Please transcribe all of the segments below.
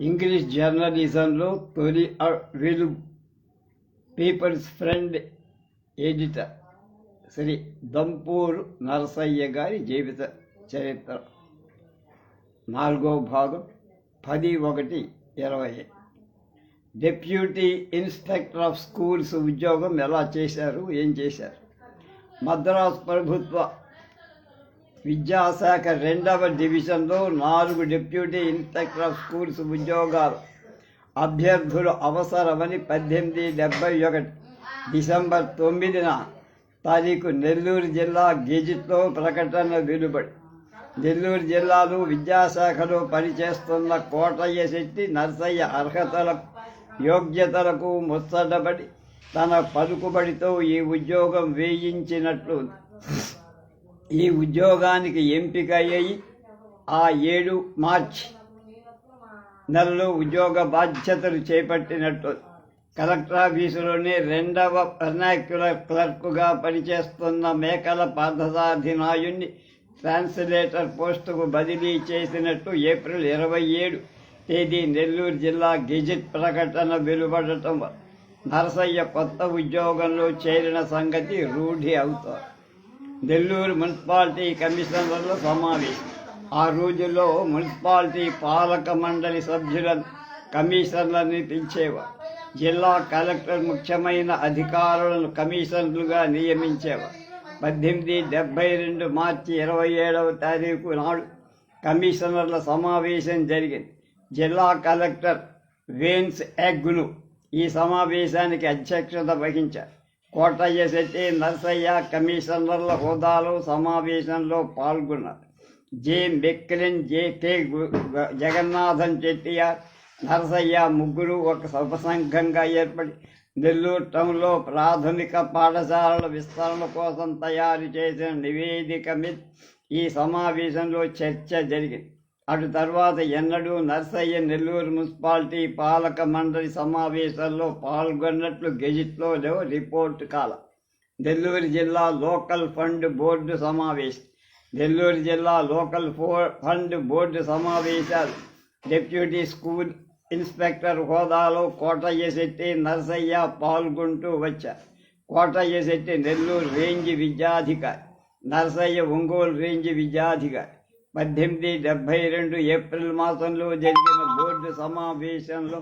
English జర్నలిజంలో తొలి వెలుగు. People's Friend editor Shri Dampuru Narasayya గారి జీవిత చరిత్ర. 4వ భాగం 10/1/20. డిప్యూటీ ఇన్స్పెక్టర్ ఆఫ్ స్కూల్స్ ఉద్యోగం ఎలా చేశారు, ఏం చేశారు? మద్రాసు ప్రభుత్వ విద్యాశాఖ 2వ డివిజన్లో 4 డిప్యూటీ ఇన్స్పెక్టర్ ఆఫ్ స్కూల్స్ ఉద్యోగాలు అభ్యర్థులు అవసరమని 1871 డిసెంబర్ 9న నెల్లూరు జిల్లా గెజిట్లో ప్రకటన వెలువడి నెల్లూరు జిల్లాలో విద్యాశాఖలో పనిచేస్తున్న కోటయ్య శెట్టి నరసయ్య అర్హతలకు యోగ్యతలకు ముచ్చటపడి తన పలుకుబడితో ఈ ఉద్యోగం వేయించినట్లు ఈ ఉద్యోగానికి ఎంపిక అయ్యి ఆ 7 మార్చి నెలలో ఉద్యోగ బాధ్యతలు చేపట్టినట్టు కలెక్టర్ ఆఫీసులోనే 2వ వెర్నాక్యులర్ క్లర్క్గా పనిచేస్తున్న మేకల పార్థసారథి నాయుడిని ట్రాన్స్లేటర్ పోస్టుకు బదిలీ చేసినట్టు ఏప్రిల్ 27 తేదీ నెల్లూరు జిల్లా గెజిట్ ప్రకటన వెలువడటం నరసయ్య కొత్త ఉద్యోగంలో చేరిన సంగతి రూఢి అవుతారు. నెల్లూరు మున్సిపాలిటీ కమిషనర్ల సమావేశం. ఆ రోజుల్లో మున్సిపాలిటీ పాలక మండలి సభ్యులను కమిషనర్లని పిలిచేవారు. జిల్లా కలెక్టర్ ముఖ్యమైన అధికారులను కమిషనర్లుగా నియమించేవారు. 1872 మార్చి 27వ తారీఖు నాడు కమిషనర్ల సమావేశం జరిగింది. జిల్లా కలెక్టర్ వేన్స్ ఎగ్ను ఈ సమావేశానికి అధ్యక్షత వహించారు. కోటయ్య శెట్టి నరసయ్య కమిషనర్ల హోదాలో సమావేశంలో పాల్గొన్నారు. J McLean, J K. Jagannathan Chettiar, Narasayya ముగ్గురు ఒక ఉపసంఘంగా ఏర్పడి నెల్లూరు టౌన్లో ప్రాథమిక పాఠశాలల విస్తరణ కోసం తయారు చేసిన నివేదిక మీద ఈ సమావేశంలో చర్చ జరిగింది. అటు తర్వాత ఎన్నడూ నరసయ్య నెల్లూరు మున్సిపాలిటీ పాలక మండలి సమావేశాల్లో పాల్గొన్నట్లు గెజిట్లో రిపోర్టు కాల. నెల్లూరు జిల్లా లోకల్ ఫండ్ బోర్డు సమావేశం. నెల్లూరు జిల్లా లోకల్ ఫండ్ బోర్డు సమావేశాలు డిప్యూటీ స్కూల్ ఇన్స్పెక్టర్ హోదాలో కోటయ్య శెట్టి నరసయ్య పాల్గొంటూ వచ్చారు. కోటయ్య శెట్టి నెల్లూరు రేంజ్ విద్యాధికారి, నరసయ్య ఒంగోలు రేంజ్ విద్యాధికారి. 1872 ఏప్రిల్ మాసంలో జరిగిన బోర్డు సమావేశంలో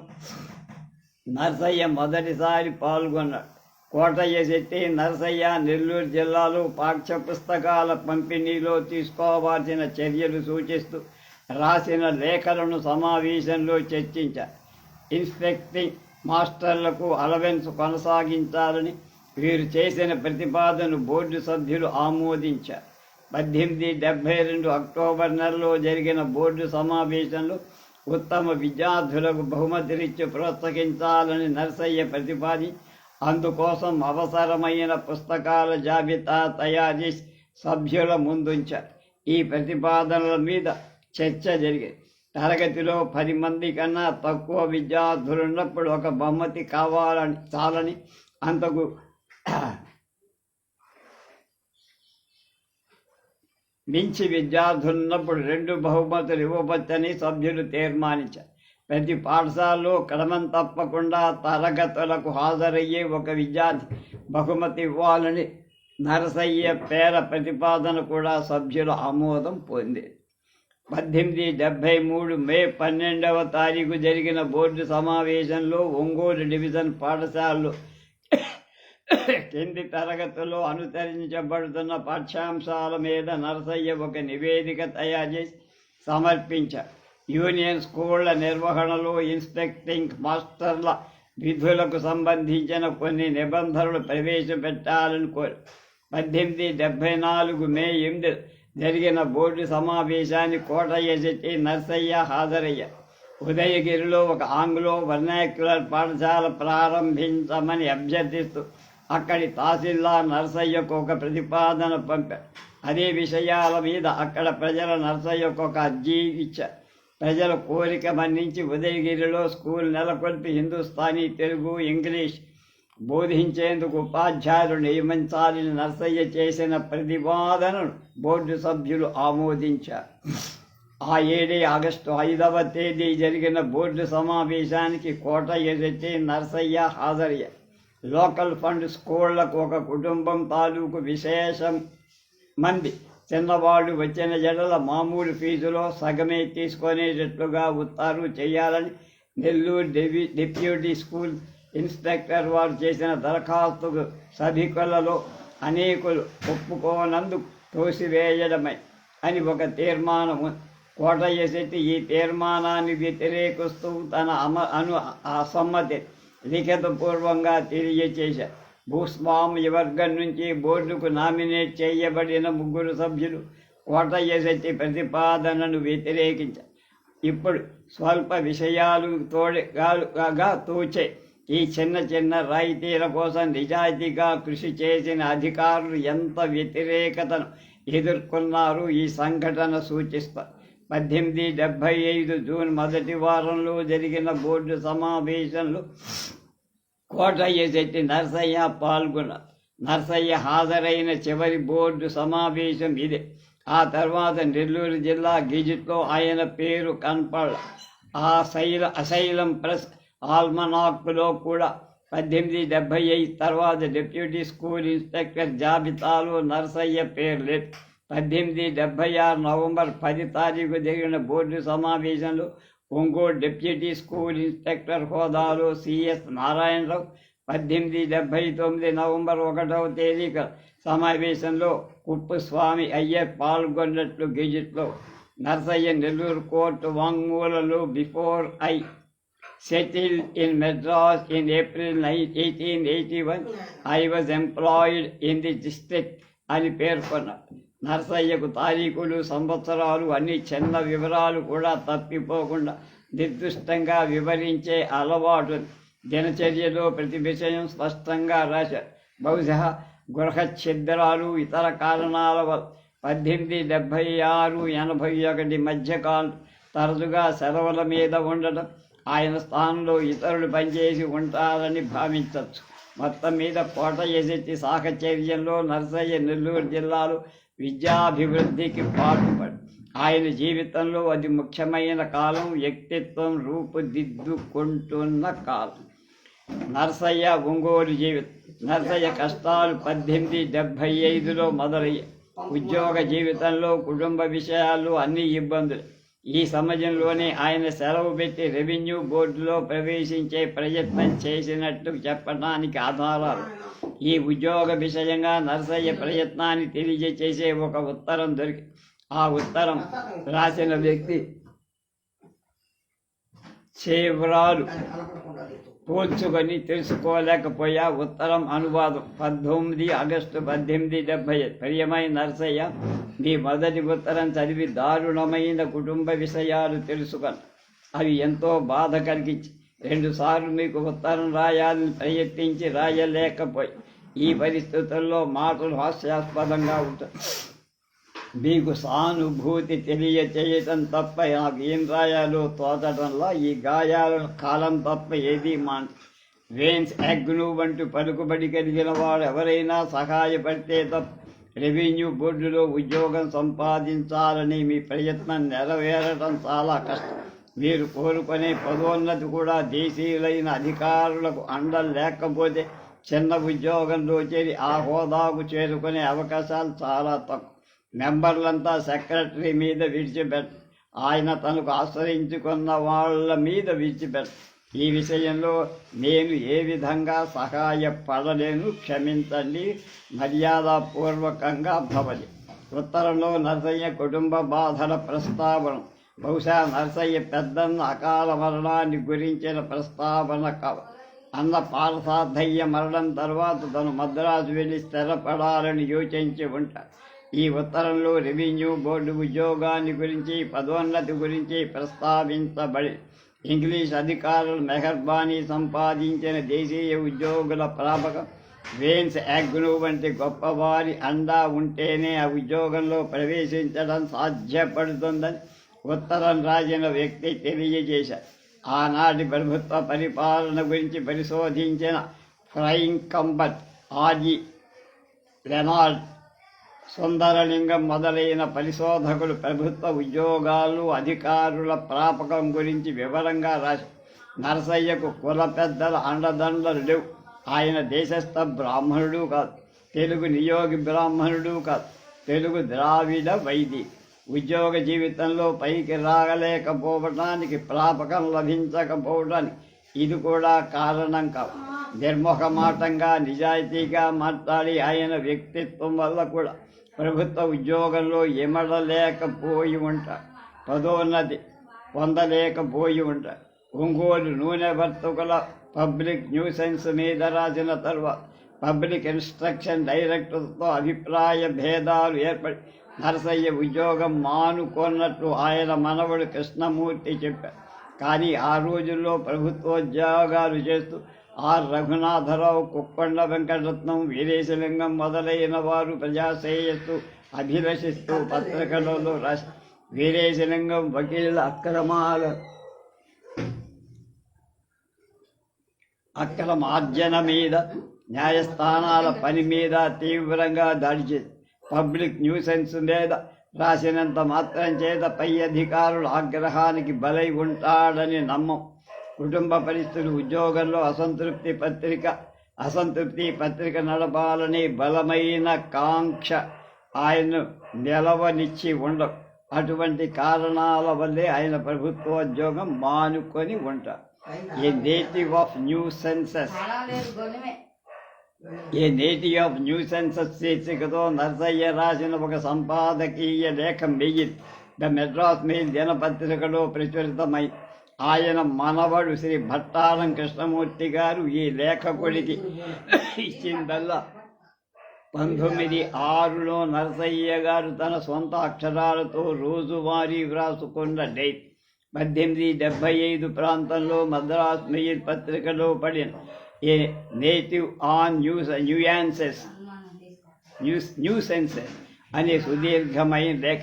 నరసయ్య మొదటిసారి పాల్గొన్నాడు. కోటయ్య శెట్టి నరసయ్య నెల్లూరు జిల్లాలో పాఠ్య పుస్తకాల పంపిణీలో తీసుకోవాల్సిన చర్యలు సూచిస్తూ రాసిన లేఖలను సమావేశంలో చర్చించారు. ఇన్స్పెక్టింగ్ మాస్టర్లకు అలవెన్స్ కొనసాగించాలని వీరు చేసిన ప్రతిపాదనను బోర్డు సభ్యులు ఆమోదించారు. 1872 అక్టోబర్ నెలలో జరిగిన బోర్డు సమావేశంలో ఉత్తమ విద్యార్థులకు బహుమతినిచ్చి ప్రోత్సహించాలని నరసయ్య ప్రతిపాది అందుకోసం అవసరమైన పుస్తకాల జాబితా తయారు చేసి సభ్యుల ముందుంచారు. ఈ ప్రతిపాదనల మీద చర్చ జరిగింది. తరగతిలో 10 మంది కన్నా తక్కువ విద్యార్థులున్నప్పుడు ఒక బహుమతి కావాలని చాలని, అంతకు మించి విద్యార్థులున్నప్పుడు 2 బహుమతులు ఇవ్వవచ్చని సభ్యులు తీర్మానించారు. ప్రతి పాఠశాలలో క్రమం తప్పకుండా తరగతులకు హాజరయ్యే ఒక విద్యార్థి బహుమతి ఇవ్వాలని నరసయ్య పేర ప్రతిపాదన కూడా సభ్యుల ఆమోదం పొందేది. 1873 మే 12వ తారీఖు జరిగిన బోర్డు సమావేశంలో ఒంగోలు డివిజన్ పాఠశాలలో కింది తరగతుల్లో అనుసరించబడుతున్న పాఠ్యాంశాల మీద నరసయ్య ఒక నివేదిక తయారు చేసి సమర్పించారు. యూనియన్ స్కూళ్ల నిర్వహణలో ఇన్స్పెక్టింగ్ మాస్టర్ల విధులకు సంబంధించిన కొన్ని నిబంధనలు ప్రవేశపెట్టాలని కోరు. 1874 మే 8 జరిగిన బోర్డు సమావేశానికి కోటయ్య శెట్టి నరసయ్య హాజరయ్యారు. ఉదయగిరిలో ఒక ఆంగ్లో వెర్నాక్యులర్ పాఠశాల ప్రారంభించమని అభ్యర్థిస్తూ అక్కడి తహసీల్దార్ నరసయ్యకు ఒక ప్రతిపాదన పంపారు. అదే విషయాల మీద అక్కడ ప్రజల నరసయ్యకు ఒక అర్జీ ఇచ్చారు. ప్రజల కోరిక మన్నించి ఉదయగిరిలో స్కూల్ నెలకొల్పి హిందుస్థానీ, తెలుగు, ఇంగ్లీష్ బోధించేందుకు ఉపాధ్యాయులు నియమించాలని నరసయ్య చేసిన ప్రతిపాదనను బోర్డు సభ్యులు ఆమోదించారు. ఆ ఏడే ఆగస్టు 5వ తేదీ జరిగిన బోర్డు సమావేశానికి కోటయ్య శెట్టి, నర్సయ్య హాజరయ్య. లోకల్ ఫండ్ స్కూళ్లకు ఒక కుటుంబం తాలూకు విశేషం మంది చిన్నవాళ్ళు వచ్చిన జడల మామూలు ఫీజులో సగమే తీసుకునేటట్లుగా ఉత్తర్వు చేయాలని నెల్లూరు డిప్యూటీ స్కూల్ ఇన్స్పెక్టర్ వారు చేసిన దరఖాస్తుకు సభికులలో అనేకులు ఒప్పుకోనందుకు తోసివేయడమై అని ఒక తీర్మానము. కోటయ్య శెట్టి ఈ తీర్మానాన్ని వ్యతిరేకిస్తూ తన అసమ్మతి లిఖితపూర్వంగా తెలియచేశారు. భూస్వామ్య వర్గం నుంచి బోర్డుకు నామినేట్ చేయబడిన 3 సభ్యులు కోటయ్య శెట్టి ప్రతిపాదనను వ్యతిరేకించారు. ఇప్పుడు స్వల్ప విషయాలు తోడుగా తోచే ఈ చిన్న రాయితీల కోసం నిజాయితీగా కృషి చేసిన అధికారులు ఎంత వ్యతిరేకతను ఎదుర్కొన్నారు ఈ సంఘటన సూచిస్తారు. 1875 జూన్ మొదటి వారంలో జరిగిన బోర్డు సమావేశంలో కోటయ్య శెట్టి, నర్సయ్య పాల్గొన్నారు. నర్సయ్య హాజరైన చివరి బోర్డు సమావేశం ఇదే. ఆ తర్వాత నెల్లూరు జిల్లా గెజిట్లో ఆయన పేరు కనపడ. అసైలం ప్రెస్ ఆల్మనాక్లో కూడా 1875 తర్వాత డిప్యూటీ స్కూల్ ఇన్స్పెక్టర్ జాబితాలో నర్సయ్య పేరు లేదు. 1876 నవంబర్ 10 తారీఖు జరిగిన బోర్డు సమావేశంలో ఒంగోలు డిప్యూటీ స్కూల్ ఇన్స్పెక్టర్ హోదాలో సిఎస్ నారాయణరావు, 1879 నవంబర్ 1వ తేదీ సమావేశంలో కుప్పస్వామి అయ్యర్ పాల్గొన్నట్లు గెజిట్లో. నర్సయ్య నెల్లూరు కోర్టు వాంగ్మూలలో before I settled in Madras in April 1881, I was employed in the district అని పేర్కొన్నారు. నర్సయ్యకు తారీఖులు, సంవత్సరాలు అన్ని చిన్న వివరాలు కూడా తప్పిపోకుండా నిర్దిష్టంగా వివరించే అలవాటు. దినచర్యలో ప్రతి విషయం స్పష్టంగా రాశారు. బహుశా గృహ ఛిద్రాలు, ఇతర కారణాల వల్ల 1876-81 మధ్యకాలం తరచుగా సెలవుల మీద ఉండడం, ఆయన స్థానంలో ఇతరులు పనిచేసి ఉంటారని భావించవచ్చు. మొత్తం మీద కోటయ్య శెట్టి సాహచర్యంలో నర్సయ్య నెల్లూరు జిల్లాలో విద్యాభివృద్ధికి పాటుపడి ఆయన జీవితంలో అది ముఖ్యమైన కాలం, వ్యక్తిత్వం రూపుదిద్దుకుంటున్న కాలం. నర్సయ్య ఒంగోలు జీవితం. నర్సయ్య కష్టాలు 1875లో మొదలయ్యాయి. ఉద్యోగ జీవితంలో కుటుంబ విషయాలు అన్ని ఇబ్బందులు. ఈ సమయంలోనే ఆయన సెలవు పెట్టి రెవెన్యూ బోర్డులో ప్రవేశించే ప్రయత్నం చేసినట్టు చెప్పడానికి ఆధారాలు. ఈ ఉద్యోగ విషయంగా నర్సయ్య ప్రయత్నాన్ని తెలియజేసే ఒక ఉత్తరం దొరికి ఆ ఉత్తరం రాసిన వ్యక్తి చేవ్రాలు పోల్చుకొని తెలుసుకోలేకపోయా. ఉత్తరం అనువాదం 19 ఆగస్టు 1870. ప్రియమైన నర్సయ్య, మీ మొదటి ఉత్తరం చదివి దారుణమైన కుటుంబ విషయాలు తెలుసుకొని అవి ఎంతో బాధ కలిగించి 2 సార్లు మీకు ఉత్తరం రాయాలని ప్రయత్నించి రాయలేకపోయి. ఈ పరిస్థితుల్లో మాటలు హాస్యాస్పదంగా ఉంటాయి. మీకు సానుభూతి తెలియచేయటం తప్ప నాకు ఏం రాయాలో తోచడంలో ఈ గాయాల కాలం తప్ప ఏదీ వేన్స్ ఎగ్ను వంటి పలుకుబడి కలిగిన వాడు ఎవరైనా సహాయపడితే తప్ప రెవెన్యూ బోర్డులో ఉద్యోగం సంపాదించాలని మీ ప్రయత్నం నెరవేరడం చాలా కష్టం. మీరు కోరుకునే పదోన్నతి కూడా దేశీయులైన అధికారులకు అండం లేకపోతే చిన్న ఉద్యోగంలో చేరి ఆ హోదాకు చేరుకునే అవకాశాలు చాలా తక్కువ. మెంబర్లంతా సెక్రటరీ మీద విడిచిపెట్ట, ఆయన తనకు ఆశ్రయించుకున్న వాళ్ళ మీద విడిచిపెట్ట. ఈ విషయంలో నేను ఏ విధంగా సహాయపడలేను, క్షమించండి. మర్యాదపూర్వకంగా భవతి. ఉత్తరంలో నర్సయ్య కుటుంబ బాధల ప్రస్తావన. బహుశా నర్సయ్య పెద్దన్న అకాల మరణాన్ని గురించిన ప్రస్తావన అన్న పారసార్థయ్య మరణం తర్వాత తను మద్రాసు వెళ్ళి స్థిరపడాలని యోచించి ఉంటారు. ఈ ఉత్తరంలో రెవెన్యూ బోర్డు ఉద్యోగాన్ని గురించి, పదోన్నతి గురించి ప్రస్తావించబడి ఇంగ్లీష్ అధికారులు మెహర్బానీ సంపాదించిన దేశీయ ఉద్యోగుల ప్రాపకం, వేన్స్ యాగ్ను వంటి గొప్పవారి అండా ఉంటేనే ఆ ఉద్యోగంలో ప్రవేశించడం సాధ్యపడుతుందని ఉత్తరం రాసిన వ్యక్తి తెలియజేశారు. ఆనాటి ప్రభుత్వ పరిపాలన గురించి పరిశోధించిన ఫ్రైంగ్ కంబట్ ఆర్జీ లెనార్డ్ సుందరలింగం మొదలైన పరిశోధకులు ప్రభుత్వ ఉద్యోగాలు అధికారుల ప్రాపకం గురించి వివరంగా రాసి నరసయ్యకు కుల పెద్దల అండదండలు లేవు. ఆయన దేశస్థ బ్రాహ్మణుడు కాదు, తెలుగు నియోగి బ్రాహ్మణుడు కాదు, తెలుగు ద్రావిడ వైది. ఉద్యోగ జీవితంలో పైకి రాగలేకపోవటానికి ప్రాపకం లభించకపోవడానికి ఇది కూడా కారణం కాదు. నిర్ముఖమాటంగా నిజాయితీగా మాట్లాడి ఆయన వ్యక్తిత్వం వల్ల కూడా ప్రభుత్వ ఉద్యోగంలో ఇమడలేకపోయి ఉంటారు, పదోన్నతి పొందలేకపోయి ఉంటారు. ఒంగోలు నూనె వర్తకుల పబ్లిక్ న్యూసెన్స్ మీద రాసిన తర్వాత పబ్లిక్ ఇన్స్ట్రక్షన్ డైరెక్టర్తో అభిప్రాయ భేదాలు ఏర్పడి నరసయ్య ఉద్యోగం మానుకున్నట్లు ఆయన మనవడు కృష్ణమూర్తి చెప్పారు. కానీ ఆ రోజుల్లో ప్రభుత్వోద్యోగాలు చేస్తూ ఆర్ రఘునాథరావు, కుక్కొండ వెంకటరత్నం, వీరేశలింగం మొదలైన వారు ప్రజాశ్రేయస్సు అభిలషిస్తూ పత్రికలలో రాసి వీరేశలింగం వకీల అక్రమార్జన మీద, న్యాయస్థానాల పని మీద తీవ్రంగా దాడి చేసి పబ్లిక్ న్యూసెన్స్ మీద రాసినంత మాత్రం చేత పై అధికారుల ఆగ్రహానికి బలై ఉంటాడని నమ్మం. కుటుంబ పరిస్థితులు, ఉద్యోగంలో అసంతృప్తి పత్రిక నడపాలని బలమైన కాంక్ష ఆయన్ను నిలవనిచ్చి ఉండవు. అటువంటి కారణాల వల్లే ఆయన ప్రభుత్వోద్యోగం మానుకొని ఉంటారు. A native of new census శీర్షికతో నరసయ్య రాసిన ఒక సంపాదకీయ లేఖ మెయిల్ ద మెడ్రాస్ మెయిల్ దినపత్రికలో ప్రచురితమై ఆయన మనవడు శ్రీ భట్టారం కృష్ణమూర్తి గారు ఈ లేఖకుడికి ఇచ్చిందల్లా 1906లో నరసయ్య గారు తన సొంత అక్షరాలతో రోజువారీ వ్రాసుకున్న డైట్. 1875 ప్రాంతంలో మద్రాస్ మెయిల్ పత్రికలో పడిన ఏ నేటివ్ ఆన్ న్యూసెన్సెస్ అనే సుదీర్ఘమైన లేఖ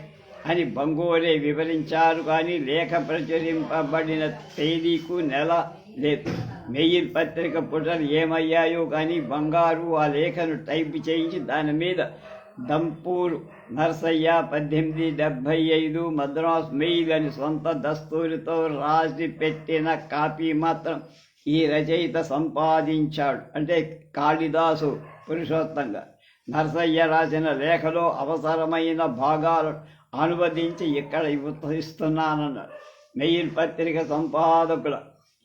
అని బంగోరే వివరించారు. కానీ లేఖ ప్రచురింపబడిన తేదీకు నెల లేదు. మెయిల్ పత్రిక పుటలు ఏమయ్యాయో కానీ బంగారు ఆ లేఖను టైప్ చేయించి దాని మీద దంపూరు నరసయ్య 1875 మద్రాస్ మెయిల్ అని సొంత దస్తూరితో రాసి పెట్టిన కాపీ మాత్రం ఈ రచయిత సంపాదించాడు. అంటే కాళిదాసు పురుషోత్తంగా నరసయ్య రాసిన లేఖలో అవసరమైన భాగాలు అనువదించి ఇక్కడ ఇస్తున్నానన్నాడు. మెయిల్ పత్రిక సంపాదకుల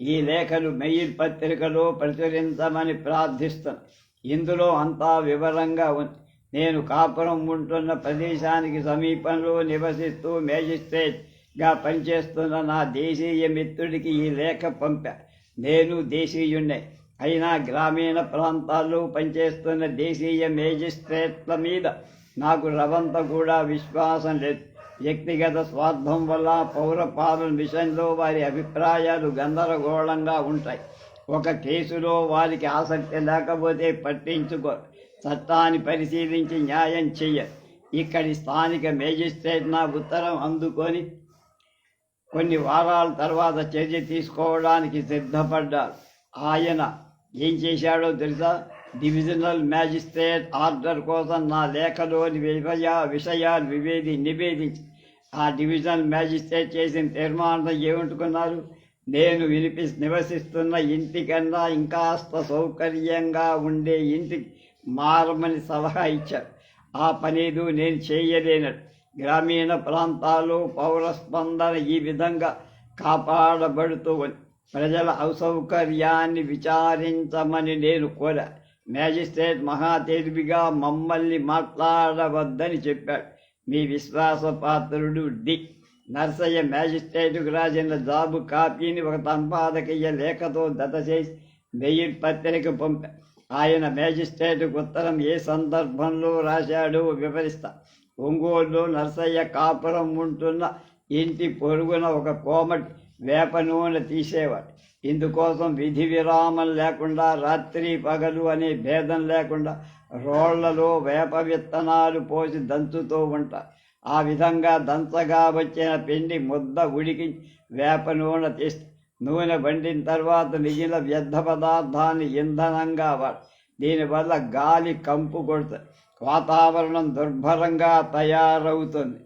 ఈ లేఖలు మెయిల్ పత్రికలో ప్రచురించమని ప్రార్థిస్తాను. ఇందులో అంతా వివరంగా ఉంది. నేను కాపురం ఉంటున్న ప్రదేశానికి సమీపంలో నివసిస్తూ మేజిస్ట్రేట్గా పనిచేస్తున్న నా దేశీయ మిత్రుడికి ఈ లేఖ పంపా. నేను దేశీయుణ్ణే అయినా గ్రామీణ ప్రాంతాల్లో పనిచేస్తున్న దేశీయ మేజిస్ట్రేట్ల మీద నాకు రవంత కూడా విశ్వాసం లేదు. వ్యక్తిగత స్వార్థం వల్ల పౌర పాలన విషయంలో వారి అభిప్రాయాలు గందరగోళంగా ఉంటాయి. ఒక కేసులో వారికి ఆసక్తి లేకపోతే పట్టించుకో, చట్టాన్ని పరిశీలించి న్యాయం చెయ్య. ఇక్కడి స్థానిక మేజిస్ట్రేట్ నా ఉత్తరం అందుకొని కొన్ని వారాల తర్వాత చర్య తీసుకోవడానికి సిద్ధపడ్డారు. ఆయన ఏం చేశాడో తెలుసా? డివిజనల్ మ్యాజిస్ట్రేట్ ఆర్డర్ కోసం నా లేఖలోని విషయాలు నివేదించి ఆ డివిజనల్ మ్యాజిస్ట్రేట్ చేసిన తీర్మానం ఏమనుకున్నారు? నేను నివసిస్తున్న ఇంటికన్నా ఇంకాస్త సౌకర్యంగా ఉండే ఇంటికి మారమని సలహా ఇచ్చారు. ఆ పనేదు నేను చేయలేనట్టు. గ్రామీణ ప్రాంతాల్లో పౌర స్పందన ఈ విధంగా కాపాడబడుతూ ఉంది. ప్రజల అసౌకర్యాన్ని విచారించమని నేను కోరా. మ్యాజిస్ట్రేట్ మహా తెలివిగా మమ్మల్ని మాట్లాడవద్దని చెప్పాడు. మీ విశ్వాసపాత్రుడు డి. నరసయ్య మ్యాజిస్ట్రేటుకు రాసిన జాబు కాపీని ఒక సంపాదకీయ లేఖతో దత చేసి మెయిల్ పత్రిక పంపా. ఆయన మ్యాజిస్ట్రేటుకు ఉత్తరం ఏ సందర్భంలో రాశాడో వివరిస్తా. ఒంగోలులో నరసయ్య కాపురం ఉంటున్న ఇంటి పొరుగున ఒక కోమటి వేప నూనె తీసేవాడు. ఇందుకోసం విధి విరామం లేకుండా రాత్రి పగలు అనే భేదం లేకుండా రోళ్లలో వేప విత్తనాలు పోసి దంచుతూ ఉంటారు. ఆ విధంగా దంచగా వచ్చిన పిండి ముద్ద ఉడికి వేప నూనె తీస్తే నూనె వండిన తర్వాత మిగిలిన వ్యర్థ పదార్థాన్ని ఇంధనంగా వాడు. దీనివల్ల గాలి కంపు కొడుతుంది. వాతావరణం దుర్భరంగా తయారవుతుంది.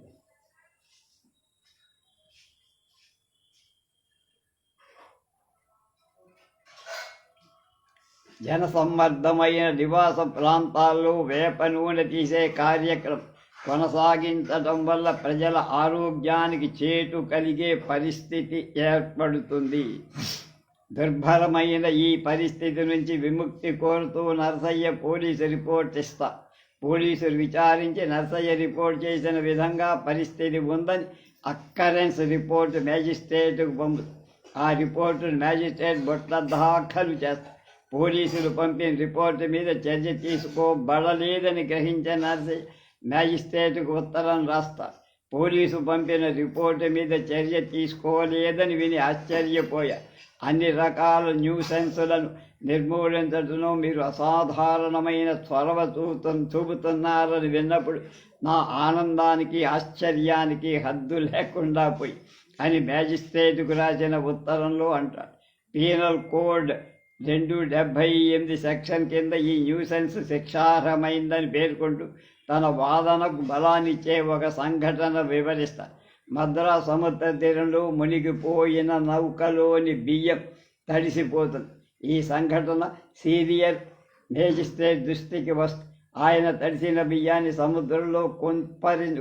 జనసమ్మర్దమైన నివాస ప్రాంతాల్లో వేప నూనె తీసే కార్యక్రమం కొనసాగించడం వల్ల ప్రజల ఆరోగ్యానికి చేటు కలిగే పరిస్థితి ఏర్పడుతుంది. దుర్భరమైన ఈ పరిస్థితి నుంచి విముక్తి కోరుతూ నరసయ్య పోలీసు రిపోర్ట్ ఇస్తా. పోలీసులు విచారించి నరసయ్య రిపోర్ట్ చేసిన విధంగా పరిస్థితి ఉందని అక్కరెన్స్ రిపోర్టు మ్యాజిస్ట్రేట్కు పంపుతుంది. ఆ రిపోర్టును మ్యాజిస్ట్రేట్ బొట్ల దాఖలు చేస్తారు. పోలీసులు పంపిన రిపోర్టు మీద చర్య తీసుకోబడలేదని గ్రహించిన నరసయ్య మ్యాజిస్ట్రేట్కు ఉత్తరం రాస్తారు. పోలీసు పంపిన రిపోర్టు మీద చర్య తీసుకోలేదని విని ఆశ్చర్యపోయారు. అన్ని రకాల న్యూసెన్సులను నిర్మూలించడంలో మీరు అసాధారణమైన చొరవ చూపుతున్నారని విన్నప్పుడు నా ఆనందానికి ఆశ్చర్యానికి హద్దు లేకుండా పోయి అని మ్యాజిస్ట్రేట్కు రాసిన ఉత్తరంలో అంటాడు. పీనల్ కోడ్ 278 సెక్షన్ కింద ఈ న్యూసెన్స్ శిక్షార్హమైందని పేర్కొంటూ తన వాదనకు బలాన్నిచ్చే ఒక సంఘటన వివరిస్తారు. మద్రాసు సముద్ర తీరంలో మునిగిపోయిన నౌకలోని బియ్యం తడిసిపోతుంది. ఈ సంఘటన సీనియర్ మేజిస్ట్రేట్ దృష్టికి వస్తుంది. ఆయన తడిసిన బియ్యాన్ని సముద్రంలో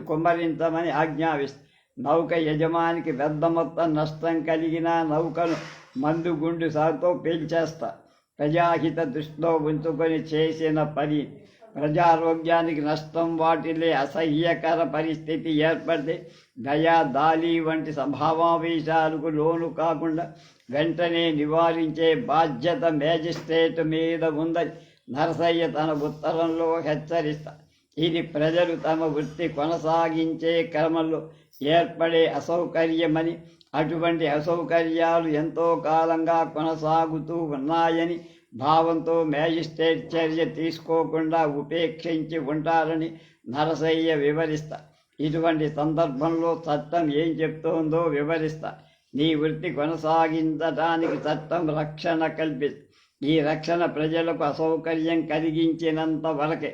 కుమ్మరించమని ఆజ్ఞాపిస్తారు. నౌక యజమానికి పెద్ద మొత్తం నష్టం కలిగిన నౌకను మందుగుండు సాగుతో పేల్చేస్తారు. ప్రజాహిత దృష్టిలో ఉంచుకొని చేసిన పని ప్రజారోగ్యానికి నష్టం వాటిల్లే అసహ్యకర పరిస్థితి ఏర్పడితే దయా దాలి వంటి సమావేశాలకు లోను కాకుండా వెంటనే నివారించే బాధ్యత మేజిస్ట్రేట్ మీద ఉందని నరసయ్య తన ఉత్తరంలో హెచ్చరిస్తారు. ఇది ప్రజలు తమ వృత్తి కొనసాగించే క్రమంలో ఏర్పడే అసౌకర్యమని, అటువంటి అసౌకర్యాలు ఎంతో కాలంగా కొనసాగుతూ ఉన్నాయని భావంతో మేజిస్ట్రేట్ చర్య తీసుకోకుండా ఉపేక్షించి ఉంటారని నరసయ్య వివరిస్తా. ఇటువంటి సందర్భంలో చట్టం ఏం చెప్తోందో వివరిస్తా. నీ వృత్తి కొనసాగించడానికి చట్టం రక్షణ కల్పిస్తుంది. ఈ రక్షణ ప్రజలకు అసౌకర్యం కలిగించనంత వరకే.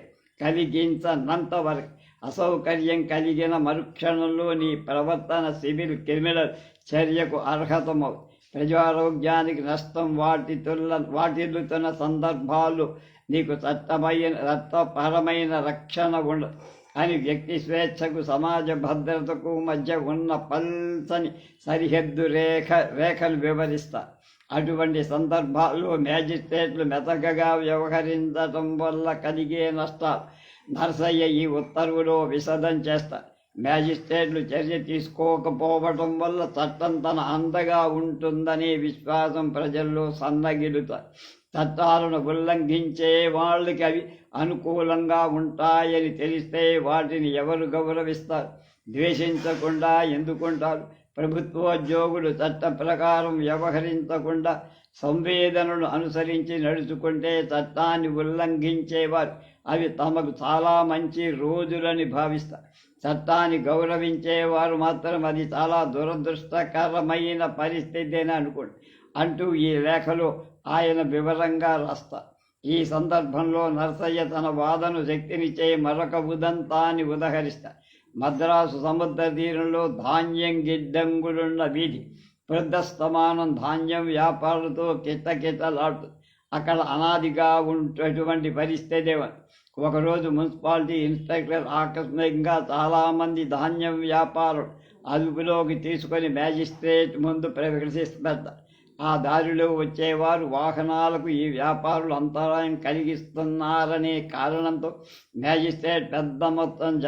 అసౌకర్యం కలిగిన మరుక్షణంలో నీ ప్రవర్తన సివిల్ క్రిమినల్ చర్యకు అర్హతమవుతుంది. ప్రజారోగ్యానికి నష్టం వాటిల్లుతున్న సందర్భాల్లో నీకు చట్టపరమైన రక్షణ ఉండదు అని వ్యక్తి స్వేచ్ఛకు సమాజ భద్రతకు మధ్య ఉన్న పల్సని సరిహద్దు రేఖలు వివరిస్తారు. అటువంటి సందర్భాల్లో మ్యాజిస్ట్రేట్లు మెతకగా వ్యవహరించడం వల్ల కలిగే నష్టాలు నరసయ్య ఈ ఉత్తర్వులో విశదం చేస్తారు. మ్యాజిస్ట్రేట్లు చర్య తీసుకోకపోవటం వల్ల చట్టం తన అండగా ఉంటుందనే విశ్వాసం ప్రజల్లో సన్నగిలుతారు. చట్టాలను ఉల్లంఘించే వాళ్ళకి అవి అనుకూలంగా ఉంటాయని తెలిస్తే వాటిని ఎవరు గౌరవిస్తారు? ద్వేషించకుండా ఎందుకుంటారు? ప్రభుత్వోద్యోగులు చట్ట ప్రకారం వ్యవహరించకుండా సంవేదనను అనుసరించి నడుచుకుంటే చట్టాన్ని ఉల్లంఘించేవారు అవి తమకు చాలా మంచి రోజులని భావిస్తారు. చట్టాన్ని గౌరవించేవారు మాత్రం అది చాలా దురదృష్టకరమైన పరిస్థితి అని అంటూ ఈ లేఖలో ఆయన వివరంగా రాస్తారు. ఈ సందర్భంలో నరసయ్య తన వాదన శక్తినిచ్చే మరొక ఉదంతాన్ని ఉదహరిస్తారు. మద్రాసు సముద్ర తీరంలో ధాన్యం గిడ్డంగులున్న వీధి వృద్ధస్తమానం ధాన్యం వ్యాపారులతో కిటకిటలాడుతుంది. అక్కడ అనాదిగా ఉన్నటువంటి పరిస్థితి. ఒకరోజు మున్సిపాలిటీ ఇన్స్పెక్టర్ ఆకస్మికంగా చాలామంది ధాన్యం వ్యాపారులు అదుపులోకి తీసుకొని మ్యాజిస్ట్రేట్ ముందు ప్రవేశిస్తారు. ఆ దారిలో వచ్చేవారు వాహనాలకు ఈ వ్యాపారులు అంతరాయం కలిగిస్తున్నారనే కారణంతో మ్యాజిస్ట్రేట్ పెద్ద మొత్తం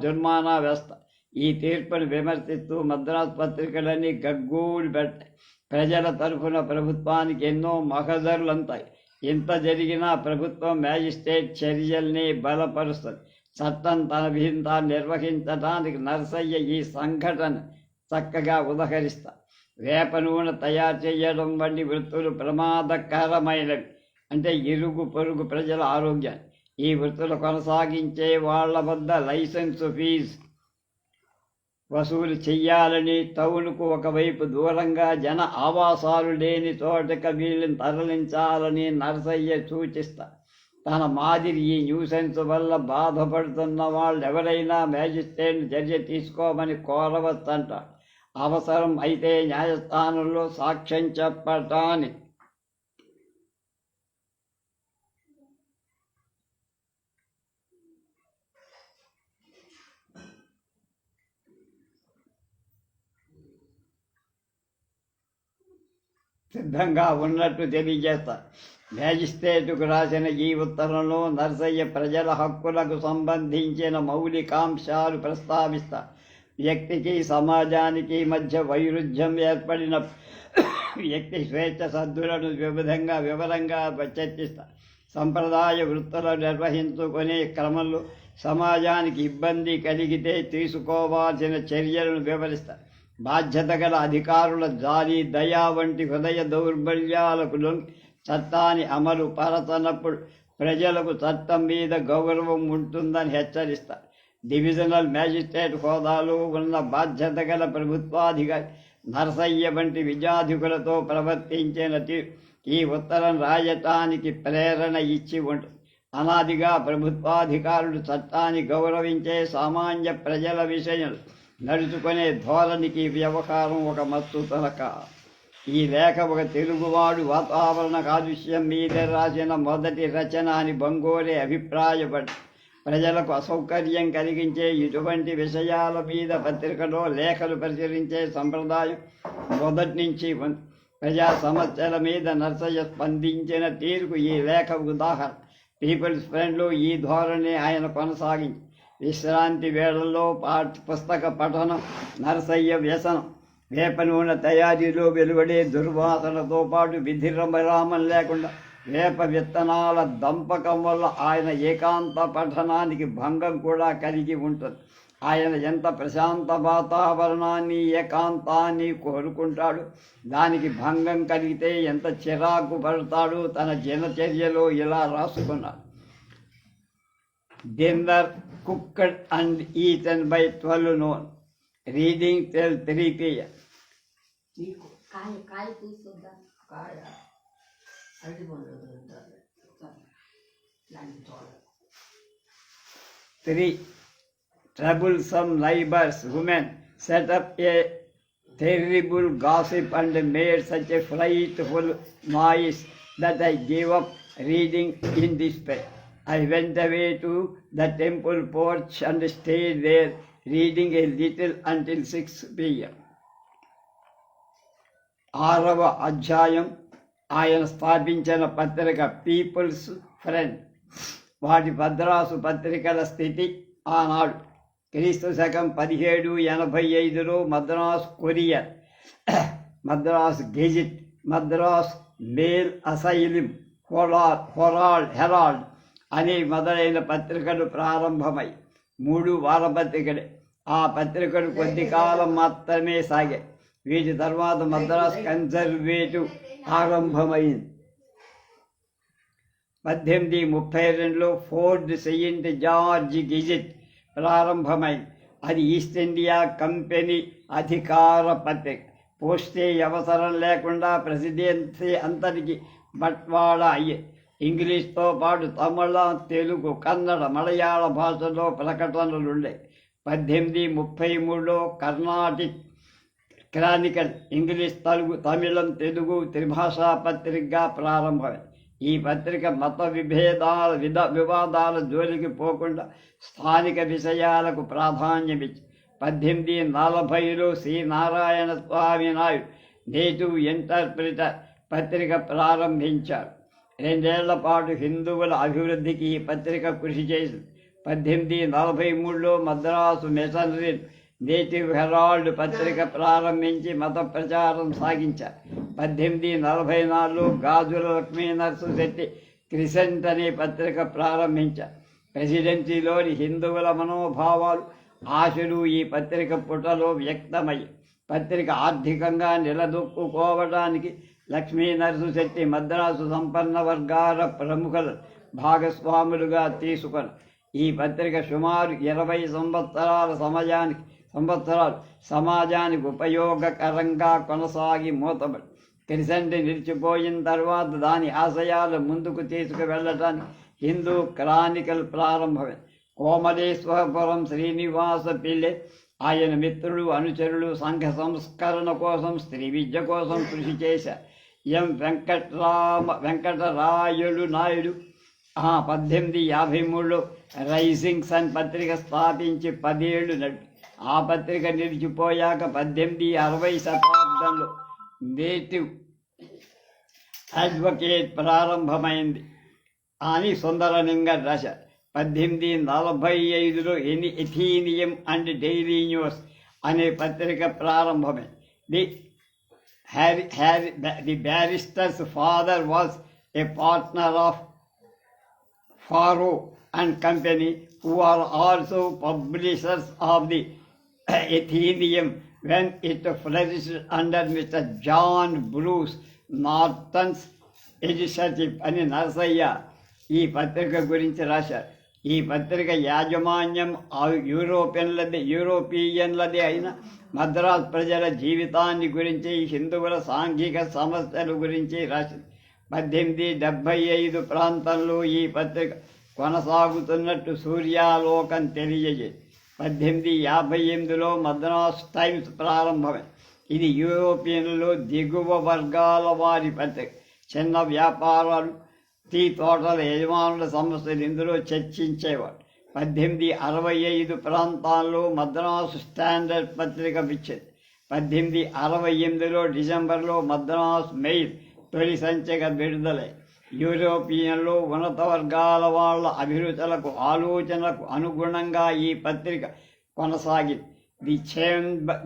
జుర్మానా వేస్తారు. ఈ తీర్పును విమర్శిస్తూ మద్రాసు పత్రికలన్నీ గగ్గోలు పెడతాయి. ప్రజల తరఫున ప్రభుత్వానికి ఎన్నో మహజర్లు అంతాయి. ఇంత జరిగినా ప్రభుత్వం మ్యాజిస్ట్రేట్ చర్యల్ని బలపరుస్తుంది. చట్టం తన విధిని నిర్వహించడానికి నరసయ్య ఈ సంఘటన చక్కగా ఉదహరిస్తారు. వేప నూనె తయారు చేయడం వంటి వృత్తులు ప్రమాదకరమైనవి. అంటే ఇరుగు పొరుగు ప్రజల ఆరోగ్యాన్ని ఈ వృత్తులు కొనసాగించే వాళ్ళ వద్ద లైసెన్సు ఫీజు వసూలు చెయ్యాలని, టౌన్కు ఒకవైపు దూరంగా జన ఆవాసాలు లేని చోటక వీళ్ళని తరలించాలని నరసయ్య సూచిస్తారు. తన మాదిరి ఈ న్యూసెన్స్ వల్ల బాధపడుతున్న వాళ్ళు ఎవరైనా మ్యాజిస్ట్రేట్ చర్య తీసుకోమని కోరవచ్చంట. అవసరం అయితే న్యాయస్థానంలో సాక్ష్యం చెప్పటానికి సిద్ధంగా ఉన్నట్టు తెలియజేస్తారు. మ్యాజిస్ట్రేటుకు రాసిన ఈ ఉత్తరంలో నరసయ్య ప్రజల హక్కులకు సంబంధించిన మౌలికాంశాలు ప్రస్తావిస్తారు. వ్యక్తికి సమాజానికి మధ్య వైరుధ్యం ఏర్పడిన వ్యక్తి స్వేచ్ఛ సద్దులను వివరంగా చర్చిస్తారు. సంప్రదాయ వృత్తులు నిర్వహించుకునే క్రమంలో సమాజానికి ఇబ్బంది కలిగితే తీసుకోవాల్సిన చర్యలను వివరిస్తారు. బాధ్యత గల అధికారుల జాలి, దయా వంటి హృదయ దౌర్బల్యాలకు చట్టాన్ని అమలు పరచనప్పుడు ప్రజలకు చట్టం మీద గౌరవం ఉంటుందని హెచ్చరిస్తారు. డివిజనల్ మ్యాజిస్ట్రేట్ హోదాలో ఉన్న బాధ్యత గల ప్రభుత్వాధికారి నరసయ్య వంటి విద్యాధికులతో ప్రవర్తించిన ఈ ఉత్తరం రాయటానికి ప్రేరణ ఇచ్చి ఉంటుంది. అనాదిగా ప్రభుత్వాధికారులు చట్టాన్ని గౌరవించే సామాన్య ప్రజల విషయం నడుచుకునే ధోరణికి వ్యవహారం ఒక మత్తు తనక. ఈ లేఖ ఒక తెలుగువాడు వాతావరణ కాలుష్యం మీద రాసిన మొదటి రచన అని బంగోరే అభిప్రాయపడి ప్రజలకు అసౌకర్యం కలిగించే ఇటువంటి విషయాల మీద పత్రికలో లేఖలు ప్రచురించే సంప్రదాయం మొదటి నుంచి ఉంది. ప్రజా సమస్యల మీద నరసయ్య స్పందించిన తీరుకు ఈ లేఖ ఉదాహరణ. పీపుల్స్ ఫ్రెండ్లో ఈ ధోరణి ఆయన కొనసాగించి విశ్రాంతి వేళల్లో పుస్తక పఠనం, నరసయ్య వ్యసనం, వేప నూనె తయారీలో వెలువడే దుర్వాసనతో పాటు విధిరమరామం లేకుండా వేప విత్తనాల దంపకం వల్ల ఆయన ఏకాంత పఠనానికి భంగం కూడా కలిగి ఉంటుంది. ఆయన ఎంత ప్రశాంత వాతావరణాన్ని, ఏకాంతాన్ని కోరుకుంటాడు, దానికి భంగం కలిగితే ఎంత చిరాకు పడతాడు. తన దినచర్యలో ఇలా రాసుకున్నాడు. Dinner cooked and eaten by 12 noon. Reading till 3 p.m. 3. Troublesome neighbors, women, set up a terrible gossip and made such a frightful noise that I gave up reading in despair. I went away to the temple porch and stayed there reading a little until 6 p.m. 6వ అధ్యాయం. ఆయన స్థాపించిన పత్రిక peoples friend. వాటి మద్రాసు పత్రికల స్థితి ఆనాడు. క్రీస్తు శకం 1785లో Madras Courier, Madras Gazette, Madras Male Asylum, Herald అని మొదలైన పత్రికలు ప్రారంభమై 3 వారపత్రికలే. ఆ పత్రికలు కొద్ది కాలం మాత్రమే సాగాయి. వీటి తర్వాత మద్రాస్ కన్జర్వేటివ్ ఆరంభమైంది. 1832లో ఫోర్డ్ సెయింట్ జార్జ్ గెజిట్ ప్రారంభమైంది. అది ఈస్ట్ ఇండియా కంపెనీ అధికార పత్రిక. పోస్టేజ్ అవసరం లేకుండా ప్రెసిడెన్సీ అంతటికి బట్వాడా అయ్యే. ఇంగ్లీష్తో పాటు తమిళ, తెలుగు, కన్నడ, మలయాళ భాషలో ప్రకటనలుండే. 1833లో కర్ణాటిక్ క్రానికల్ ఇంగ్లీష్, తమిళం, తెలుగు త్రిభాషా పత్రికగా ప్రారంభమైంది. ఈ పత్రిక మత వివాదాల జోలికి పోకుండా స్థానిక విషయాలకు ప్రాధాన్యమిచ్చి 1840లో శ్రీ నారాయణ స్వామి నాయుడు నేటివ్ ఇంటర్ప్రిటర్ పత్రిక ప్రారంభించారు. 2 ఏళ్ల పాటు హిందువుల అభివృద్ధికి ఈ పత్రిక కృషి చేసింది. 1843లో మద్రాసు మిషనరీ నేటివ్ హెరాల్డ్ పత్రిక ప్రారంభించి మత ప్రచారం సాగించారు. 1844లో గాజుల లక్ష్మీ నరసింహశెట్టి క్రిసెంట్ అనే పత్రిక ప్రారంభించారు. ప్రెసిడెన్సీలోని హిందువుల మనోభావాలు, ఆశలు ఈ పత్రిక పుటలో వ్యక్తమయ్యాయి. పత్రిక ఆర్థికంగా నిలదొక్కుకోవడానికి లక్ష్మీ నరసింహశెట్టి మద్రాసు సంపన్న వర్గాల ప్రముఖులు భాగస్వాములుగా తీసుకొని ఈ పత్రిక సుమారు 20 సంవత్సరాలు సమాజానికి ఉపయోగకరంగా కొనసాగి మూతబడి క్రిసెంట్ నిలిచిపోయిన తర్వాత దాని ఆశయాలు ముందుకు తీసుకువెళ్ళటానికి హిందూ క్రానికల్ ప్రారంభమే. కోమలేశ్వరపురం శ్రీనివాస పిల్లె ఆయన మిత్రులు అనుచరులు సంఘ సంస్కరణ కోసం స్త్రీ విద్య కోసం కృషి చేశారు. ఎం వెంకటరాయులు నాయుడు 1853లో రైజింగ్ సన్ పత్రిక స్థాపించి 10 ఏళ్ళు నడిపి ఆ పత్రిక నిలిచిపోయాక 1860 శతాబ్దంలో నేటివ్ అడ్వకేట్ ప్రారంభమైంది అని సుందరలింగం రాశారు. 1845లో ఎథీనియం అండ్ డైలీ న్యూస్ అనే పత్రిక ప్రారంభమైంది. The barrister's father was a partner of Pharoah and company, who are also publishers of the Athenaeum when it flourished under Mr. John Bruce Norton's initiative అని నరసయ్య ఈ పత్రిక గురించి రాశారు. ఈ పత్రిక యాజమాన్యం యూరోపియన్లదే అయిన మద్రాస్ ప్రజల జీవితాన్ని గురించి, హిందువుల సాంఘిక సమస్యల గురించి రాసింది. 1875 ప్రాంతంలో ఈ పత్రిక కొనసాగుతున్నట్టు సూర్యాలోకం తెలియజేది. 1858లో మద్రాస్ టైమ్స్ ప్రారంభమైంది. ఇది యూరోపియన్లలో దిగువ వర్గాల వారి పత్రిక. చిన్న వ్యాపారాలు, టీ తోటల యజమానుల సమస్యలు ఇందులో చర్చించేవాడు. 1865 ప్రాంతాల్లో మద్రాసు స్టాండర్డ్ పత్రిక విచ్చింది. 1868లో డిసెంబర్లో మద్రాస్ మెయిల్ తొలి సంచిక విడుదలై యూరోపియన్లు ఉన్నత వర్గాల వాళ్ళ అభిరుచులకు ఆలోచనలకు అనుగుణంగా ఈ పత్రిక కొనసాగింది.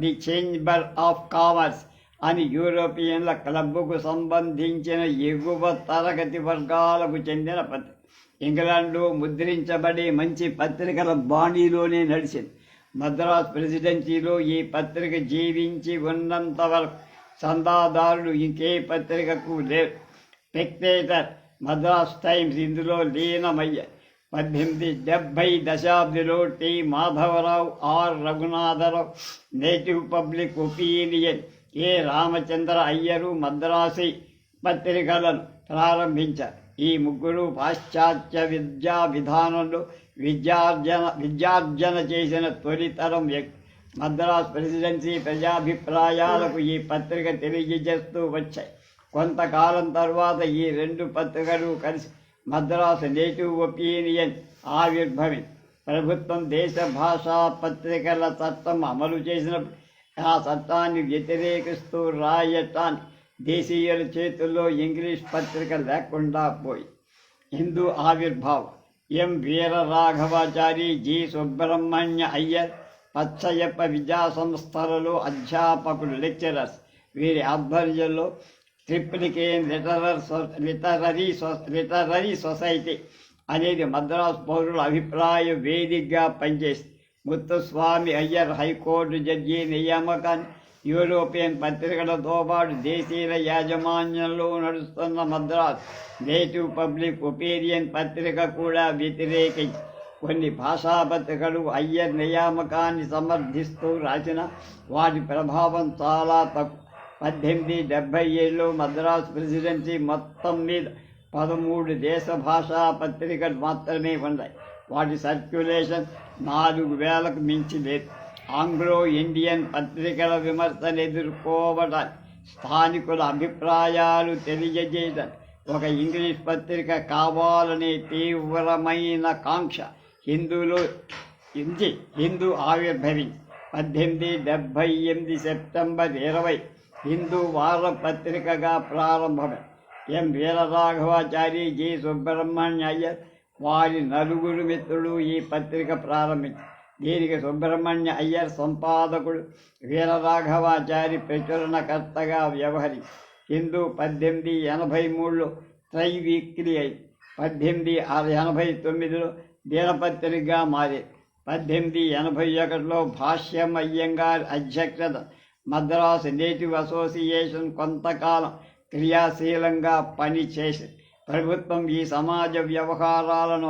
ది చేంబర్ ఆఫ్ కామర్స్ అని యూరోపియన్ల క్లబ్కు సంబంధించిన ఎగువ తరగతి వర్గాలకు చెందిన పత్రిక. ఇంగ్లాండ్లో ముద్రించబడే మంచి పత్రికల బాణీలోనే నడిచింది. మద్రాస్ ప్రెసిడెన్సీలో ఈ పత్రిక జీవించి ఉన్నంత వరకు చందాదారులు ఇంకే పత్రికకు లేరు. స్పెక్టేటర్, మద్రాస్ టైమ్స్ ఇందులో లీనమయ్యాయి. 1870 దశాబ్దిలో T Madhavarao, R Raghunatharao Native Public Opinion, A Ramachandra Iyer Madrasi పత్రికలను ప్రారంభించారు. ఈ ముగ్గురు పాశ్చాత్య విద్యా విధానంలో విద్యార్జన చేసిన తొలితరం వ్యక్తి. మద్రాస్ ప్రెసిడెన్సీ ప్రజాభిప్రాయాలకు ఈ పత్రిక తెలియజేస్తూ వచ్చాయి. కొంతకాలం తర్వాత ఈ రెండు పత్రికలు కలిసి మద్రాసు నేటివ్ ఒపీనియన్ ఆవిర్భవించింది. ప్రభుత్వం దేశ భాషా పత్రికల చట్టం అమలు చేసినప్పుడు ఆ చట్టాన్ని వ్యతిరేకిస్తూ రాయటానికి దేశీయుల చేతుల్లో ఇంగ్లీష్ పత్రిక లేకుండా పోయి. హిందూ ఆవిర్భావం. ఎం వీరరాఘవాచారి, జి సుబ్రహ్మణ్య అయ్యర్ పచ్చయ్యప్ప విద్యా సంస్థలలో అధ్యాపకులు, లెక్చరర్స్. వీరి ఆధ్వర్యంలో ట్రిప్లికేన్ లిటరరీ సొసైటీ అనేది మద్రాసు పౌరుల అభిప్రాయ వేదికగా పనిచేసింది. ముత్తుస్వామి అయ్యర్ హైకోర్టు జడ్జి నియామకాన్ని యూరోపియన్ పత్రికలతో పాటు దేశీయుల యాజమాన్యంలో నడుస్తున్న మద్రాస్ నేటివ్ పబ్లిక్ ఒపీనియన్ పత్రిక కూడా వ్యతిరేకించి కొన్ని భాషా పత్రికలు అయ్యర్ నియామకాన్ని సమర్థిస్తూ రాసిన వాటి ప్రభావం చాలా తక్కువ. 1877లో మద్రాసు ప్రెసిడెన్సీ మొత్తం మీద 13 దేశ భాషా పత్రికలు మాత్రమే ఉన్నాయి. వాటి సర్క్యులేషన్ 4000కు మించి లేదు. ఆంగ్లో ఇండియన్ పత్రికల విమర్శను ఎదుర్కోవడానికి, స్థానికుల అభిప్రాయాలు తెలియజేయడానికి ఒక ఇంగ్లీష్ పత్రిక కావాలనే తీవ్రమైన కాంక్ష హిందూ ఆవిర్భవించి 1878 సెప్టెంబర్ 20 హిందూ వార పత్రికగా ప్రారంభమైంది. ఎం వీరరాఘవాచారి, జి సుబ్రహ్మణ్య అయ్యర్ వారి 4 మిత్రులు ఈ పత్రిక ప్రారంభించారు. దీనికి సుబ్రహ్మణ్య అయ్యర్ సంపాదకుడు, వీరరాఘవాచారి ప్రచురణకర్తగా వ్యవహరించి హిందూ 1883లో ట్రై వీక్లీ అయింది. 1889లో దినపత్రికగా మారేది. 1881లో భాష్యం అయ్యంగార్ అధ్యక్షత మద్రాసు నేటివ్ అసోసియేషన్ కొంతకాలం క్రియాశీలంగా పనిచేసింది. ప్రభుత్వం ఈ సమాజ వ్యవహారాలను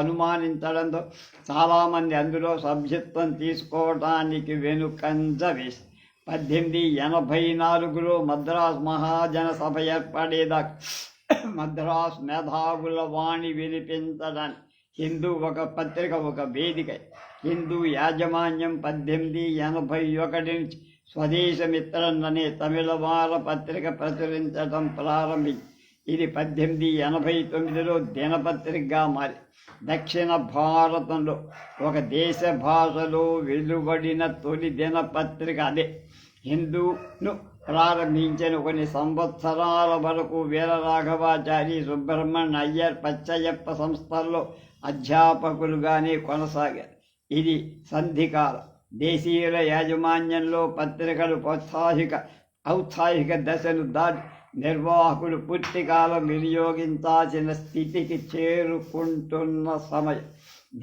అనుమానించడంతో చాలామంది అందులో సభ్యత్వం తీసుకోవడానికి వెనుకంజ వేసింది. 1884లో మద్రాసు మహాజన సభ ఏర్పడేదాకా మద్రాస్ మేధావుల వాణి వినిపించడానికి హిందూ ఒక పత్రిక ఒక వేదిక. హిందూ యాజమాన్యం 1881 నుంచి స్వదేశమిత్రన్ అనే తమిళ వార పత్రిక ప్రచురించడం ప్రారంభించి ఇది 1889లో దినపత్రికగా మారి దక్షిణ భారతంలో ఒక దేశ భాషలో వెలువడిన తొలి దినపత్రిక అదే. హిందూను ప్రారంభించిన కొన్ని సంవత్సరాల వరకు వీరరాఘవాచారి, సుబ్రహ్మణ్య అయ్యర్, పచ్చయ్యప్ప సంస్థల్లో అధ్యాపకులుగానే కొనసాగారు. ఇది సంధికాలం. దేశీయుల యాజమాన్యంలో పత్రికలు ఔత్సాహిక దశను దాటి నిర్వాహకులు పూర్తికాలం వినియోగించాల్సిన స్థితికి చేరుకుంటున్న సమయం.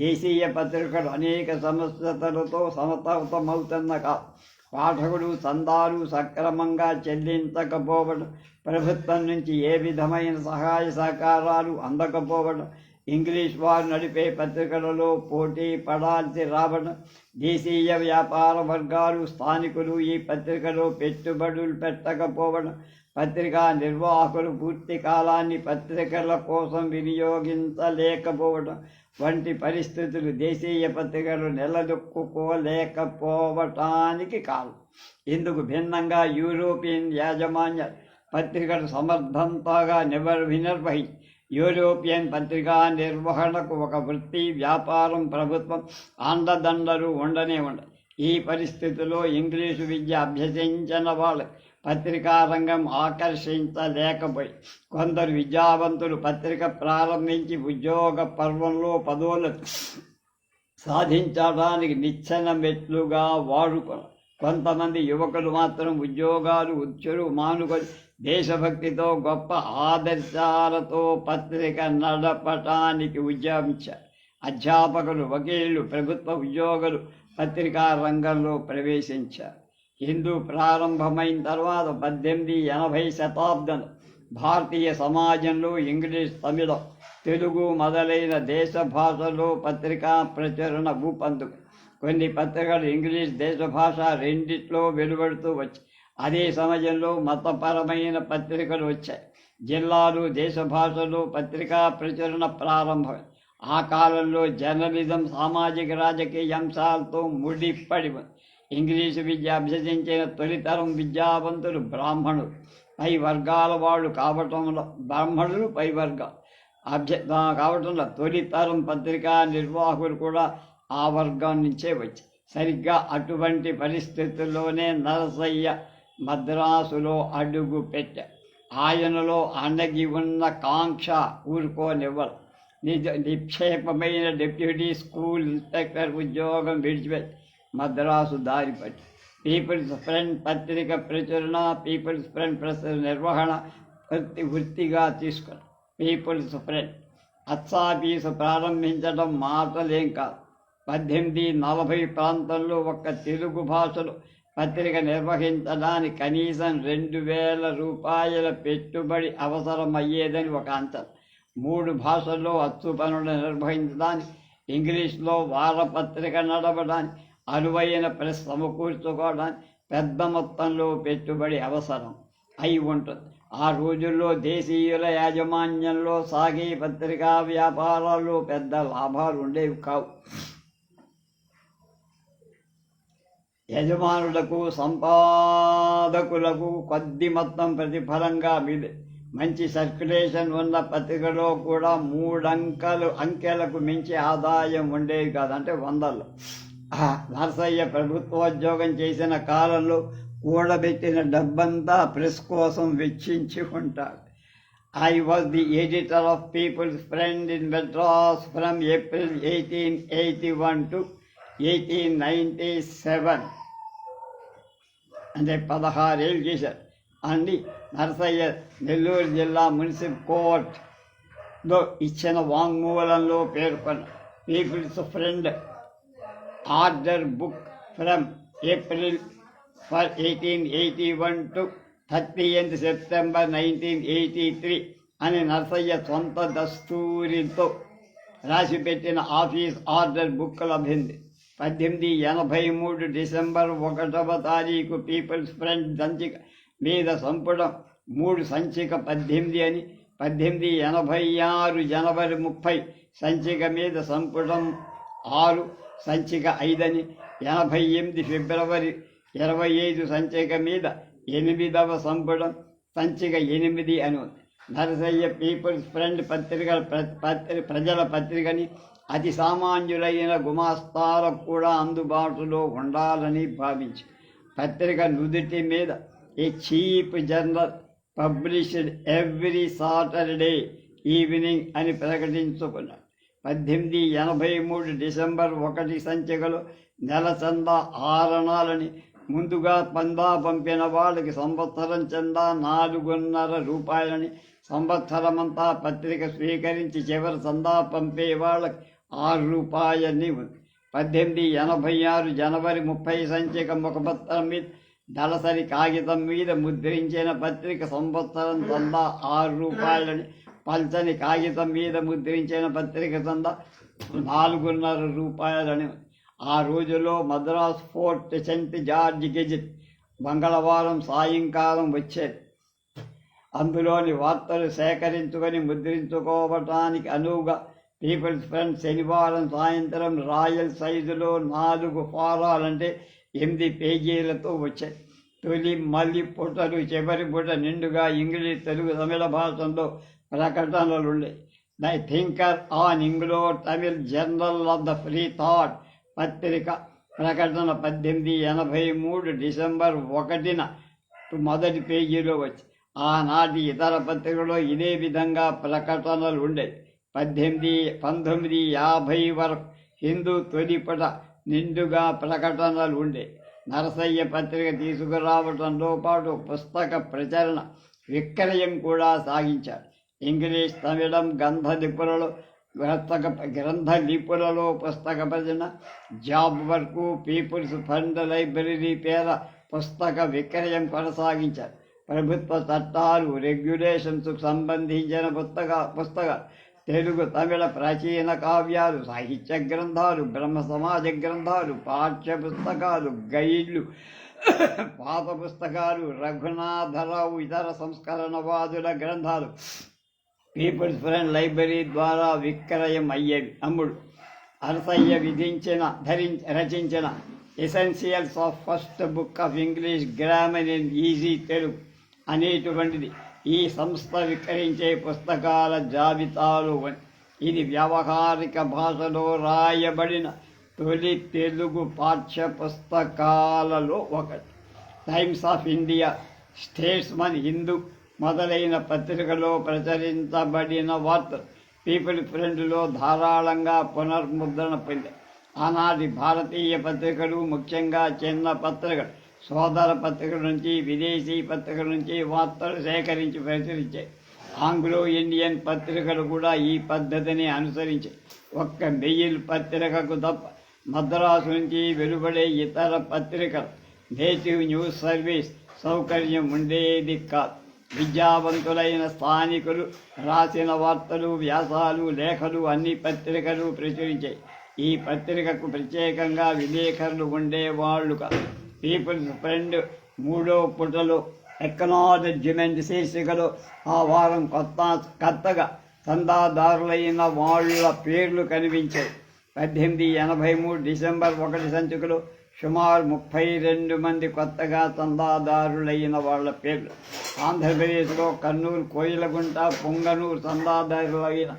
దేశీయ పత్రికలు అనేక సమస్యలతో సమతమవుతున్న కాలం. పాఠకుడు చందాలు సక్రమంగా చెల్లించకపోవడం, ప్రభుత్వం నుంచి ఏ విధమైన సహాయ సహకారాలు అందకపోవడం, ఇంగ్లీష్ వారు నడిపే పత్రికలలో పోటీ పడాల్సి రావడం, దేశీయ వ్యాపార వర్గాలు స్థానికులు ఈ పత్రికలో పెట్టుబడులు పెట్టకపోవడం, పత్రికా నిర్వాహకులు పూర్తి కాలాన్ని పత్రికల కోసం వినియోగించలేకపోవడం వంటి పరిస్థితులు దేశీయ పత్రికలు నిలదొక్కుకోలేకపోవటానికి కారణం. ఇందుకు భిన్నంగా యూరోపియన్ యాజమాన్య పత్రికలు సమర్థంగా నిర్వహించి యూరోపియన్ పత్రికా నిర్వహణకు ఒక వృత్తి, వ్యాపారం, ప్రభుత్వం అండదండలు ఉండనే ఉండవు. ఈ పరిస్థితిలో ఇంగ్లీషు విద్య అభ్యసించిన వాళ్ళు పత్రికా రంగం ఆకర్షించలేకపోయి కొందరు విద్యావంతులు పత్రిక ప్రారంభించి ఉద్యోగ పర్వంలో పదోన్నతి సాధించడానికి నిచ్చెన మెట్లుగా వాడుకున్నారు. కొంతమంది యువకులు మాత్రం ఉద్యోగాలు మానుకొని దేశభక్తితో గొప్ప ఆదర్శాలతో పత్రిక నడపటానికి ఉద్యమించారు. అధ్యాపకులు, వకీళ్లు, ప్రభుత్వ ఉద్యోగులు పత్రికా రంగంలో ప్రవేశించారు. హిందూ ప్రారంభమైన తర్వాత 1880 శతాబ్దంలో భారతీయ సమాజంలో ఇంగ్లీష్, తమిళం, తెలుగు మొదలైన దేశ భాషలో పత్రికా ప్రచురణ ఊపందుకు. కొన్ని పత్రికలు ఇంగ్లీష్, దేశ భాష రెండిట్లో వెలువడుతూ వచ్చాయి. అదే సమయంలో మతపరమైన పత్రికలు వచ్చాయి. జిల్లాలు దేశ భాషలో పత్రికా ప్రచురణ ప్రారంభమైంది. ఆ కాలంలో జర్నలిజం సామాజిక రాజకీయ అంశాలతో ముడిపడి ఉంది. ఇంగ్లీషు విద్య అభ్యసించిన తొలితరం విద్యావంతులు బ్రాహ్మణులు, పై వర్గాల వాళ్ళు కావటంలో బ్రాహ్మణులు పై వర్గాలు కావటంలో తొలితరం పత్రికా నిర్వాహకులు కూడా ఆ వర్గం నుంచే వచ్చాయి. సరిగ్గా అటువంటి పరిస్థితుల్లోనే నరసయ్య మద్రాసులో అడుగు పెట్టారు. ఆయనలో అణగి ఉన్న కాంక్ష ఊరుకోనివ్వరు. నిక్షేపమైన డిప్యూటీ స్కూల్ ఇన్స్పెక్టర్ ఉద్యోగం విడిచిపెట్టి మద్రాసు దారిపట్టి పీపుల్స్ ఫ్రంట్ పత్రిక ప్రచురణ, పీపుల్స్ ఫ్రంట్ ప్రెస్ నిర్వహణ వృత్తిగా తీసుకున్నారు. పీపుల్స్ ఫ్రంట్ అచ్చాఫీసు ప్రారంభించడం మాటలేం కాదు. 1840 ప్రాంతంలో ఒక్క తెలుగు భాషలో పత్రిక నిర్వహించడానికి కనీసం 2000 రూపాయల పెట్టుబడి అవసరమయ్యేదని ఒక అంచనా. 3 భాషల్లో అచ్చు పనులు నిర్వహించడానికి, ఇంగ్లీష్లో వారపత్రిక నడపడానికి, అనువైన ప్రెస్ సమకూర్చుకోవడానికి పెద్ద మొత్తంలో పెట్టుబడి అవసరం అయి ఉంటుంది. ఆ రోజుల్లో దేశీయుల యాజమాన్యంలో సాగే పత్రికా వ్యాపారాల్లో పెద్ద లాభాలు ఉండేవి కావు. యజమానులకు, సంపాదకులకు కొద్ది మొత్తం ప్రతిఫలంగా మీదే. మంచి సర్క్యులేషన్ ఉన్న పత్రికలో కూడా 3 అంకెలకు మించి ఆదాయం ఉండేవి కాదు, అంటే 100లో. నరసయ్య ప్రభుత్వోద్యోగం చేసిన కాలంలో కూడబెట్టిన డబ్బంతా ప్రెస్ కోసం వెచ్చించి ఉంటాడు. I was the editor of People's Friend in Madras from April 1881 to 1897. అంటే 16 ఏళ్ళు చేశారు. అని నరసయ్య నెల్లూరు జిల్లా మున్సిపల్ కోర్టులో ఇచ్చిన వాంగ్మూలంలో పేర్కొన్న People's Friend order book from April 1881 to 30th September 1983 అని నరసయ్య సొంత దస్తూరితో రాసిపెట్టిన ఆఫీస్ ఆర్డర్ బుక్ లభింది. 1883 డిసెంబర్ 1వ తారీఖు పీపుల్స్ ఫ్రంట్ సంచిక మీద సంపుటం 3 సంచిక 18 అని, 1886 జనవరి 30 సంచిక మీద సంపుటం 6 సంచిక 5 అని, 88 ఫిబ్రవరి 25 సంచిక మీద 8వ సంపుటం సంచిక 8 అని ఉంది. నరసయ్య పీపుల్స్ ఫ్రెండ్ ప్రజల పత్రికని అతి సామాన్యులైన గుమాస్తాలకు కూడా అందుబాటులో ఉండాలని భావించి పత్రిక నుదుటి మీద a cheap journal published every Saturday evening అని ప్రకటించుకున్నాడు. 1883 డిసెంబర్ 1 సంచికలో నెల చందా 6 ముందుగా పంపిన వాళ్ళకి సంవత్సరం చందా 4.5 రూపాయలని, సంవత్సరమంతా పత్రిక స్వీకరించి చివరి చందా పంపే వాళ్ళకి 6 రూపాయలని ఉంది. 1886 జనవరి 30 సంచిక ముఖపత్రం మీద దళసరి కాగితం మీద ముద్రించిన పత్రిక సంవత్సరం చందా 6 రూపాయలని, పల్చని కాగితం మీద ముద్రించిన పత్రిక చందా 4.5 రూపాయలని. ఆ రోజులో Madras Fort Saint George Gazette మంగళవారం సాయంకాలం వచ్చేది. అందులోని వార్తలు సేకరించుకొని ముద్రించుకోవటానికి అనువుగా పీపుల్స్ ఫ్రెండ్ శనివారం సాయంత్రం రాయల్ సైజులో 4 ఫారాలంటే 8 పేజీలతో వచ్చాయి. తొలి మళ్ళీ పుటలు, చివరి పుట నిండుగా ఇంగ్లీష్, తెలుగు, తమిళ భాషల్లో ప్రకటనలుండే. The Thinker an Anglo Tamil journal of the free thought పత్రిక ప్రకటన 1883 డిసెంబర్ 1 మొదటి పేజీలో వచ్చి ఆనాటి ఇతర పత్రికలో ఇదే విధంగా ప్రకటనలు ఉండేవి. 1950 వరకు హిందూ తొలిపట నిండుగా ప్రకటనలు ఉండే. నరసయ్య పత్రిక తీసుకురావడంతో పాటు పుస్తక ప్రచరణ, విక్రయం కూడా సాగించారు. ఇంగ్లీష్, తమిళం గ్రంథ లిపులలో పుస్తక ప్రచరణ, job work, People's Fund Library పేర పుస్తక విక్రయం కొనసాగించారు. ప్రభుత్వ చట్టాలు, రెగ్యులేషన్స్కు సంబంధించిన పుస్తకాలు, తెలుగు, తమిళ ప్రాచీన కావ్యాలు, సాహిత్య గ్రంథాలు, బ్రహ్మ సమాజ గ్రంథాలు, పాఠ్య పుస్తకాలు, గైడ్లు, పాత పుస్తకాలు, రఘునాథరావు ఇతర సంస్కరణవాదుల గ్రంథాలు పీపుల్స్ ఫ్రెండ్ లైబ్రరీ ద్వారా విక్రయం అయ్యేవి. అమ్ముడు నరసయ్య రచించిన essentials of first book of English grammar in easy Telugu అనేటువంటిది ఈ సంస్థ విక్రయించే పుస్తకాల జాబితాలో ఇది వ్యవహారిక భాషలో రాయబడిన తొలి తెలుగు పాఠ్య పుస్తకాలలో ఒకటి. Times of India, statesman, Hindu మొదలైన పత్రికలో ప్రచురించబడిన వార్తలు పీపుల్ ఫ్రెండ్లో ధారాళంగా పునర్ముద్రణ పొందాయి. ఆనాటి భారతీయ పత్రికలు, ముఖ్యంగా చిన్న పత్రికలు, సోదర పత్రికల నుంచి, విదేశీ పత్రికల నుంచి వార్తలు సేకరించి ప్రచురించాయి. ఆంగ్లో ఇండియన్ పత్రికలు కూడా ఈ పద్ధతిని అనుసరించాయి. ఒక్క మెయిల్ పత్రికకు తప్ప మద్రాసు నుంచి వెలువడే ఇతర పత్రికలు నేటివ్ న్యూస్ సర్వీస్ సౌకర్యం ఉండేది కాదు. విద్యావంతులైన స్థానికులు రాసిన వార్తలు, వ్యాసాలు, లేఖలు అన్ని పత్రికలు ప్రచురించాయి. ఈ పత్రికకు ప్రత్యేకంగా విలేకరులు ఉండేవాళ్ళు కాదు. పీపుల్స్ ఫ్రెండ్ 3వ పుటలో ఎకనాలజ్మెంట్ శీర్షికలో ఆ వారం కొత్తగా చందాదారులైన వాళ్ళ పేర్లు కనిపించాయి. 1883 డిసెంబర్ 1 సంచికలో సుమారు 32 మంది కొత్తగా చందాదారులైన వాళ్ళ పేర్లు. ఆంధ్రప్రదేశ్లో కర్నూలు, కోయిలగుంట, పొంగనూరు చందాదారులైన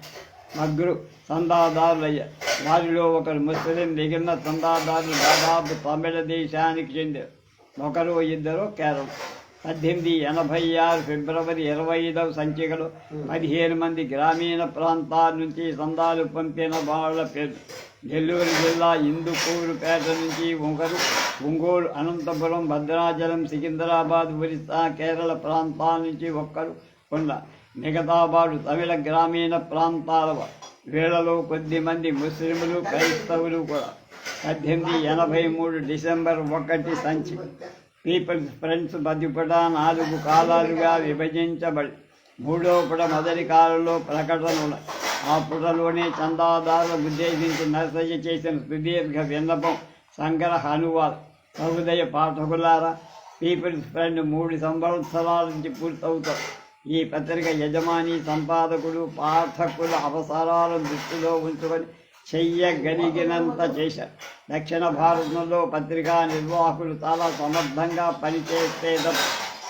4 చందాదారులయ్యారు. వారిలో ఒకరు ముస్లిం, మిగిలిన చందాదారులు దాదాపు తమిళ దేశానికి చెందారు. 1-2 కేరళ. 1886 ఫిబ్రవరి 25వ సంచికలో 15 మంది గ్రామీణ ప్రాంతాల నుంచి చందాలు పంపిన వాళ్ళ పేర్లు. నెల్లూరు జిల్లా ఇందుకూరుపేట నుంచి ఒకరు, ఒంగోలు, అనంతపురం, భద్రాచలం, సికింద్రాబాద్, ఒరిస్సా, కేరళ ప్రాంతాల నుంచి ఒక్కరు ఉన్నారు. మిగతా వారు తమిళ గ్రామీణ ప్రాంతాల వారు. వీళ్లలో కొద్దిమంది ముస్లింలు, క్రైస్తవులు కూడా. 1883 డిసెంబర్ 1 సంచి పీపుల్స్ ఫ్రెండ్స్ మధ్యపుట 4 కాలాలుగా విభజించబడి 3వ పుట మొదటి కాలంలో ప్రకటనలు. ఆ పుటలోనే చందాదారులకు ఉద్దేశించి నరసయ్య చేసిన సుదీర్ఘ విన్నపం సంగ్రహ అనువాదం. సహృదయ పాఠకులారా, పీపుల్స్ ఫ్రెండ్ 3 సంవత్సరాల నుంచి పూర్తవుతారు. ఈ పత్రిక యజమాని, సంపాదకుడు, పాఠకుల అవసరాలను దృష్టిలో ఉంచుకొని చెయ్యగలిగినంత చేశారు. దక్షిణ భారతంలో పత్రికా నిర్వాహకులు చాలా సమర్థంగా పనిచేస్తే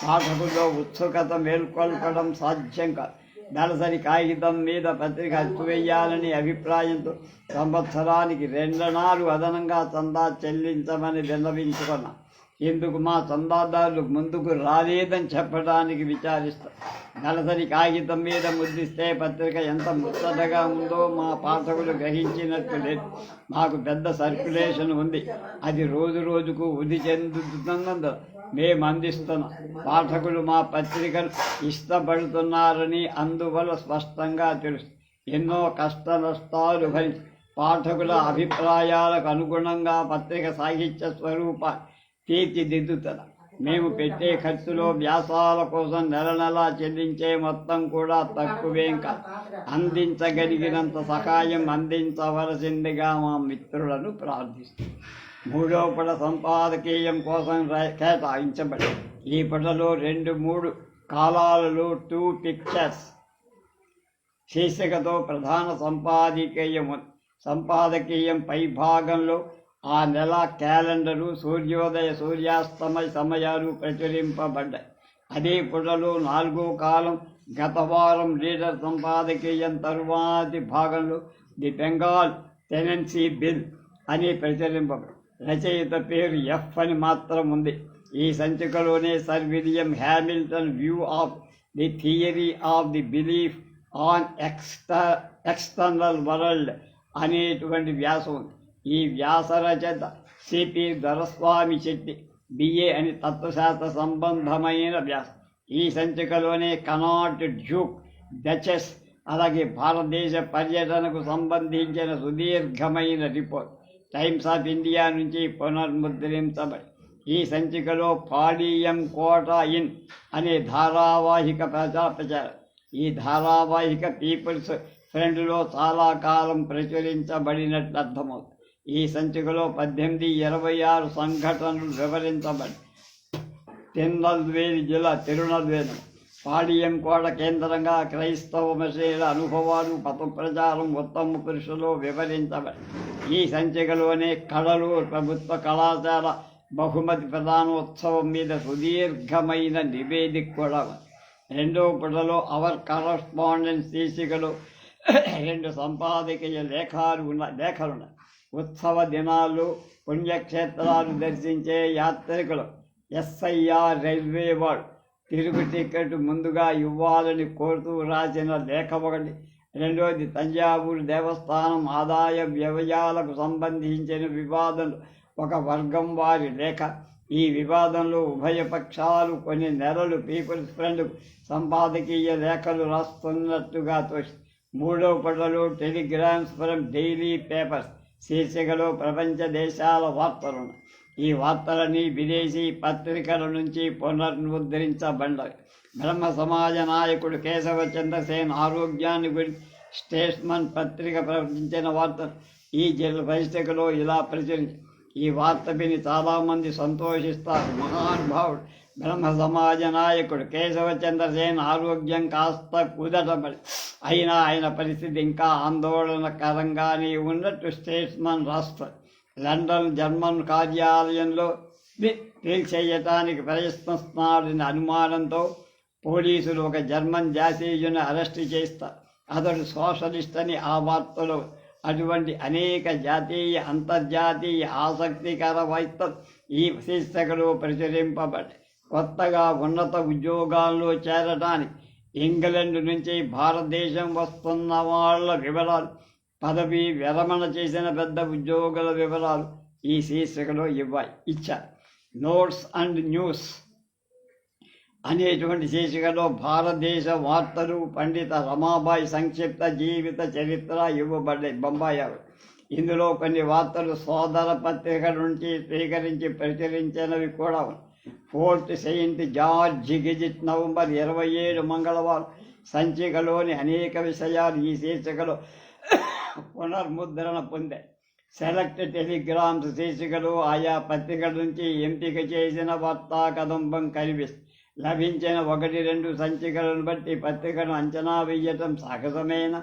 పాఠకుల్లో ఉత్సుకత మేల్కొల్పడం సాధ్యం కాదు. దళసరి కాగితం మీద పత్రిక అచ్చువేయాలని అభిప్రాయంతో సంవత్సరానికి 2 అణాలు అదనంగా చందా చెల్లించమని విన్నవించుకున్నాం. ఇందుకు మా చందాదారులు ముందుకు రాలేదని చెప్పడానికి విచారిస్తాం. దళసరి కాగితం మీద ముద్రిస్తే పత్రిక ఎంత ముచ్చటగా ఉందో మా పాఠకులు గ్రహించినట్టు లేదు. మాకు పెద్ద సర్క్యులేషన్ ఉంది. అది రోజు రోజుకు వృద్ధి చెందుతున్నందున మేము అందిస్తున్నాం. పాఠకులు మా పత్రికను ఇష్టపడుతున్నారని అందువల్ల స్పష్టంగా తెలుసు. ఎన్నో కష్ట నష్టాలు భరించి పాఠకుల అభిప్రాయాలకు అనుగుణంగా పత్రిక సాహిత్య స్వరూపాన్ని తీర్చిదిద్దుతున్నా. మేము పెట్టే ఖర్చులో వ్యాసాల కోసం నెల చెల్లించే మొత్తం కూడా తక్కువేం కాదు. అందించగలిగినంత సహాయం అందించవలసిందిగా మా మిత్రులను ప్రార్థిస్తున్నాం. 3వ పుట సంపాదకీయం కోసం కేటాయించబడి ఈ పుటలో 2-3 కాలాలలో 2 పిక్చర్స్ శీర్షికతో ప్రధాన సంపాదకీయం పై భాగంలో ఆ నెల క్యాలెండరు, సూర్యోదయ సూర్యాస్తమయ సమయాలు ప్రచురింపబడ్డాయి. అదే పుటలో 4వ కాలం గత వారం లీడర్ సంపాదకీయం తరువాతి భాగంలో ది బెంగాల్ టెనెన్సీ బిల్ అని ప్రచురింపబడి రచయిత పేరు ఎఫ్ అని మాత్రం ఉంది. ఈ సంచికలోనే sir William Hamilton view of the theory of the belief on external world అనేటువంటి వ్యాసం ఉంది. ఈ వ్యాస రచయిత సిపి దొరస్వామి చెట్టి బిఏ అని తత్వశాస్త్ర సంబంధమైన వ్యాసం. ఈ సంచికలోనే కనాట్ డ్యూక్, డచెస్, అలాగే భారతదేశ పర్యటనకు సంబంధించిన సుదీర్ఘమైన రిపోర్ట్ టైమ్స్ ఆఫ్ ఇండియా నుంచి పునర్ముద్రించబడి ఈ సంచికలో పాడియం కోట ఇన్ అనే ధారావాహిక ప్రచారం. ఈ ధారావాహిక పీపుల్స్ ఫ్రెండ్లో చాలా కాలం ప్రచురించబడినట్లు అర్థమవుతుంది. ఈ సంచికలో 1826 సంఘటనలు వివరించబడి తిరునల్వేలి జిల్లా తిరునల్వేలి పాడియం కోట కేంద్రంగా క్రైస్తవ మసీదుల అనుభవాలు, పథ ప్రచారం, ఉత్తమ పురుషులు వివరించబడి ఈ సంచికలోనే కళలూరు ప్రభుత్వ కళాశాల బహుమతి ప్రధానోత్సవం మీద సుదీర్ఘమైన నివేదిక కూడా ఉంది. 2వ పుటలో అవర్ కరస్పాండెన్స్ శీర్షికలో 2 సంపాదకీయ లేఖలున్నాయి. ఉత్సవ దినాలు, పుణ్యక్షేత్రాలు దర్శించే యాత్రికులు ఎస్ఐఆర్ రైల్వే వారు తిరుగు టికెట్ ముందుగా ఇవ్వాలని కోరుతూ రాసిన లేఖ ఒకటి. 2వది తంజావూరు దేవస్థానం ఆదాయ వ్యయాలకు సంబంధించిన వివాదంలో ఒక వర్గం వారి లేఖ. ఈ వివాదంలో ఉభయ పక్షాలు కొన్ని నెలలు పీపుల్స్ ఫ్రెండ్కు సంపాదకీయ లేఖలు రాస్తున్నట్టుగా తోచి. 3వ పుటలో టెలిగ్రామ్స్ ఫ్రమ్ డైలీ పేపర్స్ శీర్షికలో ప్రపంచ దేశాల వార్తలున్నాయి. ఈ వార్తలని విదేశీ పత్రికల నుంచి పునరుద్ధరించబడ్డాయి. బ్రహ్మ సమాజ నాయకుడు కేశవ చంద్రసేన్ ఆరోగ్యాన్ని గురించి స్టేట్స్మన్ పత్రిక ప్రకటించిన వార్తలు ఈ పరిస్థితిలో ఇలా ప్రచురించి ఈ వార్త విని చాలామంది సంతోషిస్తారు. మహానుభావుడు బ్రహ్మ సమాజ నాయకుడు కేశవ చంద్రసేన్ ఆరోగ్యం కాస్త కుదటపడి అయినా ఆయన పరిస్థితి ఇంకా ఆందోళనకరంగానే ఉన్నట్టు స్టేట్స్మన్ రాస్తారు. లండన్ జర్మన్ కార్యాలయంలో తేల్చేయటానికి ప్రయత్నిస్తున్నాడని అనుమానంతో పోలీసులు ఒక జర్మన్ జాతీయుని అరెస్టు చేస్తారు. అతడు సోషలిస్ట్ అని ఆ వార్తలో. అటువంటి అనేక జాతీయ అంతర్జాతీయ ఆసక్తికర వార్తలు ఈ శీర్షికలో ప్రచురింపబడి కొత్తగా ఉన్నత ఉద్యోగాల్లో చేరడానికి ఇంగ్లాండ్ నుంచి భారతదేశం వస్తున్న వాళ్ళ వివరాలు, పదవి విరమణ చేసిన పెద్ద ఉద్యోగుల వివరాలు ఈ శీర్షికలో ఇచ్చారు. నోట్స్ అండ్ న్యూస్ అనేటువంటి శీర్షికలో భారతదేశ వార్తలు, పండిత రమాబాయి సంక్షిప్త జీవిత చరిత్ర ఇవ్వబడ్డాయి. బొంబాయి. ఇందులో కొన్ని వార్తలు సోదర పత్రిక నుంచి స్వీకరించి ప్రచురించినవి కూడా ఉన్నాయి. Fourth Saint George gazette November 27 మంగళవారం సంచికలోని అనేక విషయాలు ఈ శీర్షికలో పునర్ముద్రణ పొందాయి. సెలెక్ట్ టెలిగ్రామ్స్ శీర్షికలో ఆయా పత్రికల నుంచి ఎంపిక చేసిన వార్తా కదంబం కనిపిస్తుంది. లభించిన 1-2 సంచికలను బట్టి పత్రికను అంచనా వేయటం సాహసమైన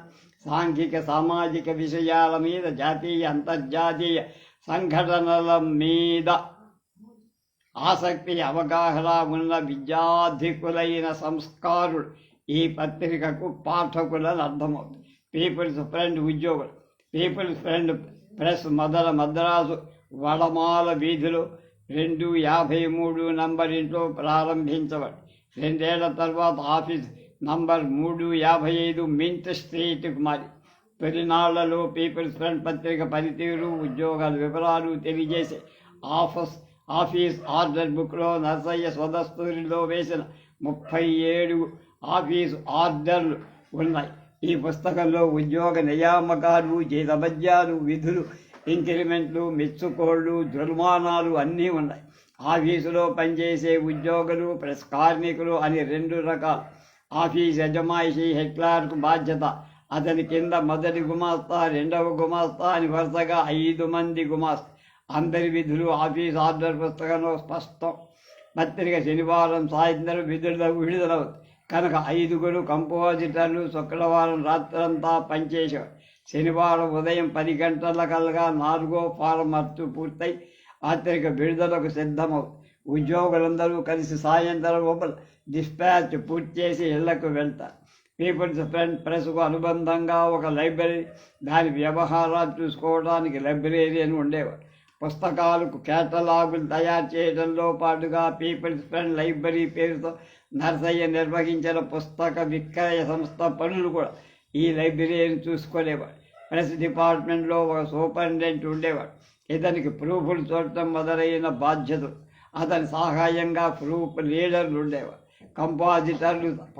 సాంఘిక సామాజిక విషయాల మీద, జాతీయ అంతర్జాతీయ సంఘటనల మీద ఆసక్తి అవగాహన ఉన్న విద్యాధికులైన సంస్కారులు ఈ పత్రికకు పాఠకులను అర్థమవుతుంది. పీపుల్స్ ఫ్రెండ్ ఉద్యోగులు. పీపుల్స్ ఫ్రెండ్ ప్రెస్ మద్రాసు వడమాల వీధిలో 253 నంబర్ ఇంట్లో ప్రారంభించబడి 2 ఏళ్ల తర్వాత ఆఫీస్ నంబర్ 355 మింట్ స్ట్రీట్కు మారి తొలినాళ్లలో పీపుల్స్ ఫ్రెండ్ పత్రిక పనితీరు, ఉద్యోగాల వివరాలు తెలియజేసే ఆఫీస్ ఆర్డర్ బుక్లో నర్సయ్య స్వదస్తూరిలో వేసిన 37 ఆఫీస్ ఆర్డర్లు ఉన్నాయి. ఈ పుస్తకంలో ఉద్యోగ నియామకాలు, జీతభత్యాలు, విధులు, ఇంక్రిమెంట్లు, మెచ్చుకోళ్లు, జుర్మానాలు అన్నీ ఉన్నాయి. ఆఫీసులో పనిచేసే ఉద్యోగులు, ప్రెస్ కార్మికులు అని 2 రకాలు. ఆఫీస్ యజమాయిషి, హెడ్ క్లార్క్ బాధ్యత, అతని కింద మొదటి గుమాస్తా, 2వ గుమాస్తా అని వరుసగా 5 మంది గుమాస్తా. అందరి విధులు ఆఫీస్ ఆర్డర్ పుస్తకంలో స్పష్టం. పత్రిక శనివారం సాయంత్రం విడుదలవుతుంది కనుక 5 కంపోజిటర్లు శుక్రవారం రాత్రంతా పనిచేసేవారు. శనివారం ఉదయం 10 గంటలకల్లా 4వ ఫార్మట్ పూర్తయి పత్రిక విడుదలకు సిద్ధమవుతుంది. ఉద్యోగులందరూ కలిసి సాయంత్రం లోపల డిస్పాచ్ పూర్తి చేసి ఇళ్లకు వెళ్తారు. పీపుల్స్ ఫ్రెండ్ ప్రెస్కు అనుబంధంగా ఒక లైబ్రరీ, దాని వ్యవహారాలు చూసుకోవడానికి లైబ్రరీని ఉండేవారు. పుస్తకాలకు కేటలాగులు తయారు చేయడంలో పాటుగా పీపుల్స్ ఫ్రెండ్ లైబ్రరీ పేరుతో నర్సయ్య నిర్వహించిన పుస్తక విక్రయ సంస్థ పనులు కూడా ఈ లైబ్రరీని చూసుకునేవాడు. ప్రెస్ డిపార్ట్మెంట్లో ఒక సూపరింటెండెంట్ ఉండేవాడు. ఇతనికి ప్రూఫ్లు చూడటం మొదలైన బాధ్యతలు. అతని సహాయంగా ప్రూఫ్ లీడర్లు ఉండేవారు.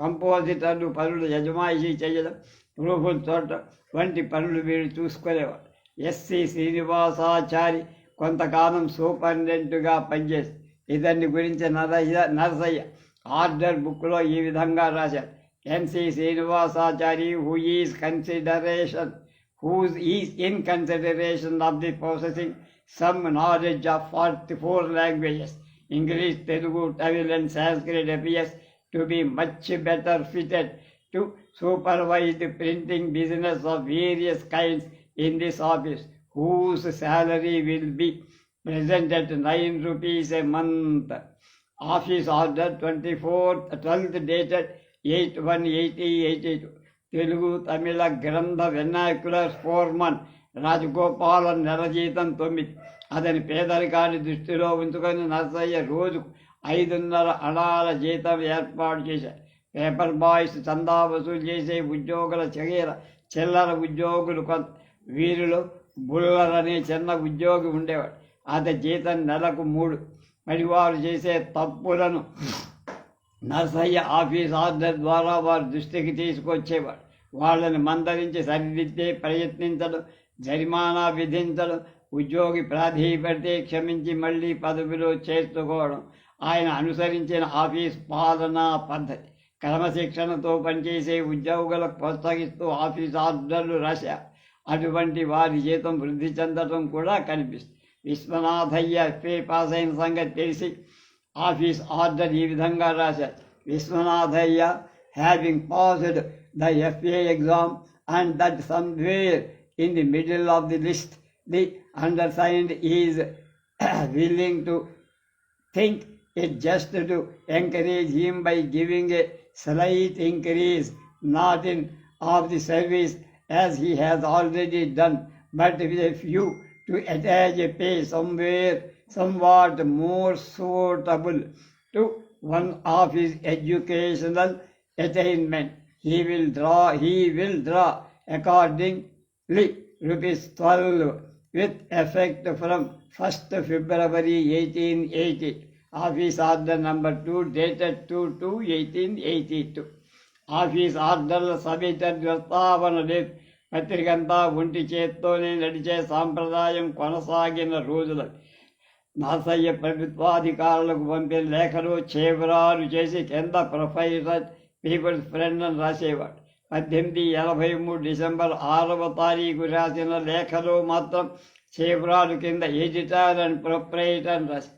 కంపోజిటర్లు పనులు యజమాయిషీ చేయడం, ప్రూఫ్లు చూడటం వంటి పనులు వీరు చూసుకునేవాడు. ఎస్సి శ్రీనివాసాచారి కొంతకాలం సూపరింటెండెంట్గా పనిచేసి ఇతన్ని గురించి నరసయ్య ఆర్డర్ బుక్లో ఈ విధంగా రాశారు. NC Srinivasachari who is in consideration of the possessing some knowledge of 44 languages, English, Telugu, Tamil and Sanskrit appears to be much better fitted to supervise the printing business of various kinds in this office, whose salary will be present at 9 rupees a month. Office order 12th dated 8/1/8082. Telugu తమిళ గ్రంథ vernacular foreman Rajagopalan నెల జీతం 9. అతని పేదరికాన్ని దృష్టిలో ఉంచుకొని నర్సయ్య రోజుకు 5.5 అణాల జీతం ఏర్పాటు చేశారు. పేపర్ బాయ్స్, చందా వసూలు చేసే ఉద్యోగుల చిల్లర ఉద్యోగులు కొంత. వీరిలో బుల్లర్ అనే చిన్న ఉద్యోగి ఉండేవాడు. అతని జీతం నెలకు 3. మరి వారు చేసే తప్పులను నర్సయ్య ఆఫీస్ ఆర్డర్ ద్వారా వారి దృష్టికి తీసుకొచ్చేవాడు. వాళ్ళని మందరించి సరిదిద్దే ప్రయత్నించడం, జరిమానా విధించడం, ఉద్యోగి ప్రాధేయపడితే క్షమించి మళ్ళీ పదవిలో చేర్చుకోవడం ఆయన అనుసరించిన ఆఫీస్ పాలనా పద్ధతి. క్రమశిక్షణతో పనిచేసే ఉద్యోగులకు ప్రోత్సహిస్తూ ఆఫీస్ ఆర్డర్లు రాశారు. అటువంటి వారి జీతం వృద్ధి చెందడం కూడా కనిపిస్తుంది. విశ్వనాథయ్య ఎఫ్ఏ పాస్ అయిన సంగతి తెలిసి ఆఫీస్ ఆర్డర్ ఈ విధంగా రాశారు. Viswanathayya having passed the FA exam and that somewhere in the middle of the list the undersigned is willing to think it just to encourage him by giving a slight increase, not in of the service as he has already done, but with a view to attach a pay somewhat more suitable to one of his educational attainment. He will draw accordingly ₹12 with effect from 1st February 1880. Office order number 2 dated 2/2/1882. Office ఆర్డర్ల సబిటర్ ప్రస్తావన లేదు. పత్రికంతా ఒంటి చేత్తోనే నడిచే సాంప్రదాయం కొనసాగిన రోజులు. నర్సయ్య ప్రభుత్వాధికారులకు పంపిన లేఖలు చేవరాలు చేసి కింద ప్రొఫైసర్ పీపుల్స్ ఫ్రెండ్ అని రాసేవాడు. 1883 డిసెంబర్ 6వ తారీఖు రాసిన లేఖలో మాత్రం చేవరాలు కింద ఎడిటర్ అండ్ ప్రొప్రైటర్ అని రాసి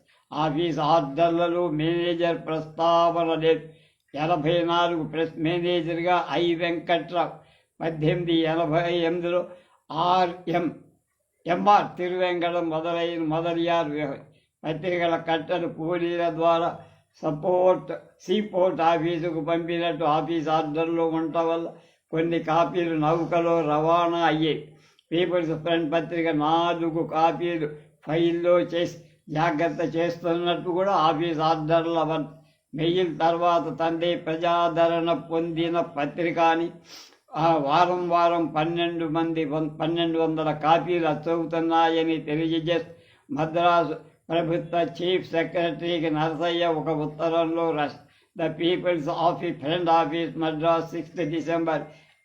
ఆఫీస్ ఆర్డర్లలో మేనేజర్ ప్రస్తావన లేదు. 84 ప్రెస్ మేనేజర్గా ఐ వెంకట్రావు. 1888లో ఎంఆర్ తిరువెంకటం మొదలయ్యారు. పత్రికల కట్టలు కూలీల ద్వారా సీపోర్ట్ ఆఫీసుకు పంపినట్టు ఆఫీస్ ఆర్డర్లో ఉండటం వల్ల కొన్ని కాపీలు నౌకలో రవాణా అయ్యాయి. పీపుల్స్ ఫ్రంట్ పత్రిక 4 కాపీలు ఫైల్లో చేసి జాగ్రత్త చేస్తున్నట్టు కూడా ఆఫీస్ ఆర్డర్ల మెయిల్ తర్వాత తండ్రి ప్రజాదరణ పొందిన పత్రిక అని వారం 1200 కాపీలు చదువుతున్నాయని తెలియజేస్తూ మద్రాసు ప్రభుత్వ చీఫ్ సెక్రటరీకి నరసయ్య ఒక ఉత్తరంలో the People's office front office Madras 6th December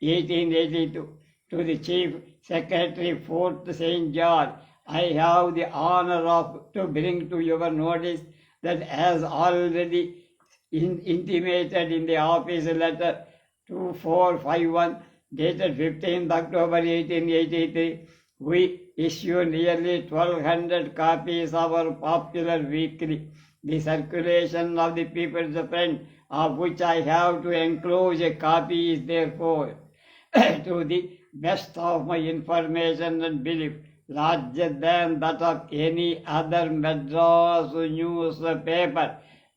1882 to the chief secretary 4th St. George. I have the honor to bring to your notice that as already intimated in the office letter 2451 dated 15th October 1883, we issue nearly 1200 copies of our popular weekly, the circulation of the People's Friend, of which I have to enclose a copy, is therefore to the best of my information and belief larger than that of any other Madras newspaper,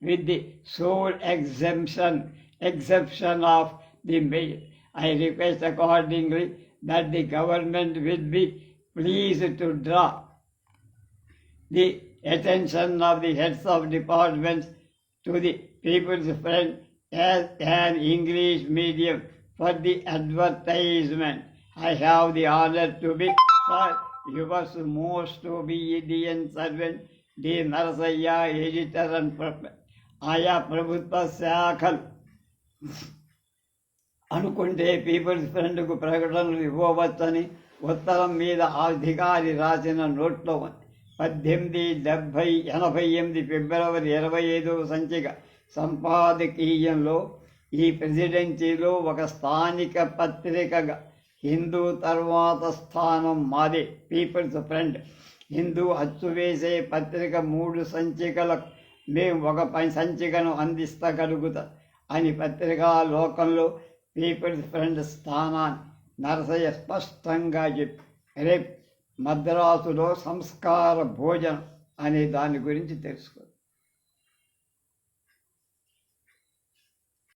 with the sole exception of the mail. I request accordingly that the government will be pleased to draw the attention of the heads of departments to the People's Friend as an English medium for the advertisement. I have the honor to be, sir, yours most obedient servant, D. Narasaya, editor and ఆయా ప్రభుత్వ శాఖలు అనుకుంటే peoples ఫ్రంట్కు ప్రకటనలు ఇవ్వవచ్చని ఉత్తరం మీద అధికారి రాసిన నోట్లో ఉంది. 1888 ఫిబ్రవరి 25వ సంచిక సంపాదకీయంలో ఈ ప్రెసిడెన్సీలో ఒక స్థానిక పత్రికగా హిందూ తర్వాత స్థానం మాదే. పీపుల్స్ ఫ్రంట్ హిందూ అచ్చు వేసే పత్రిక 3 సంచికలకు మేము ఒక సంచికను అందిస్తగలుగుతా అని పత్రికా లోకంలో పీపుల్స్ ఫ్రంట్ స్థానాన్ని నరసయ్య స్పష్టంగా చెప్పి రేపు మద్రాసులో సంస్కార భోజనం అనే దాని గురించి తెలుసుకో.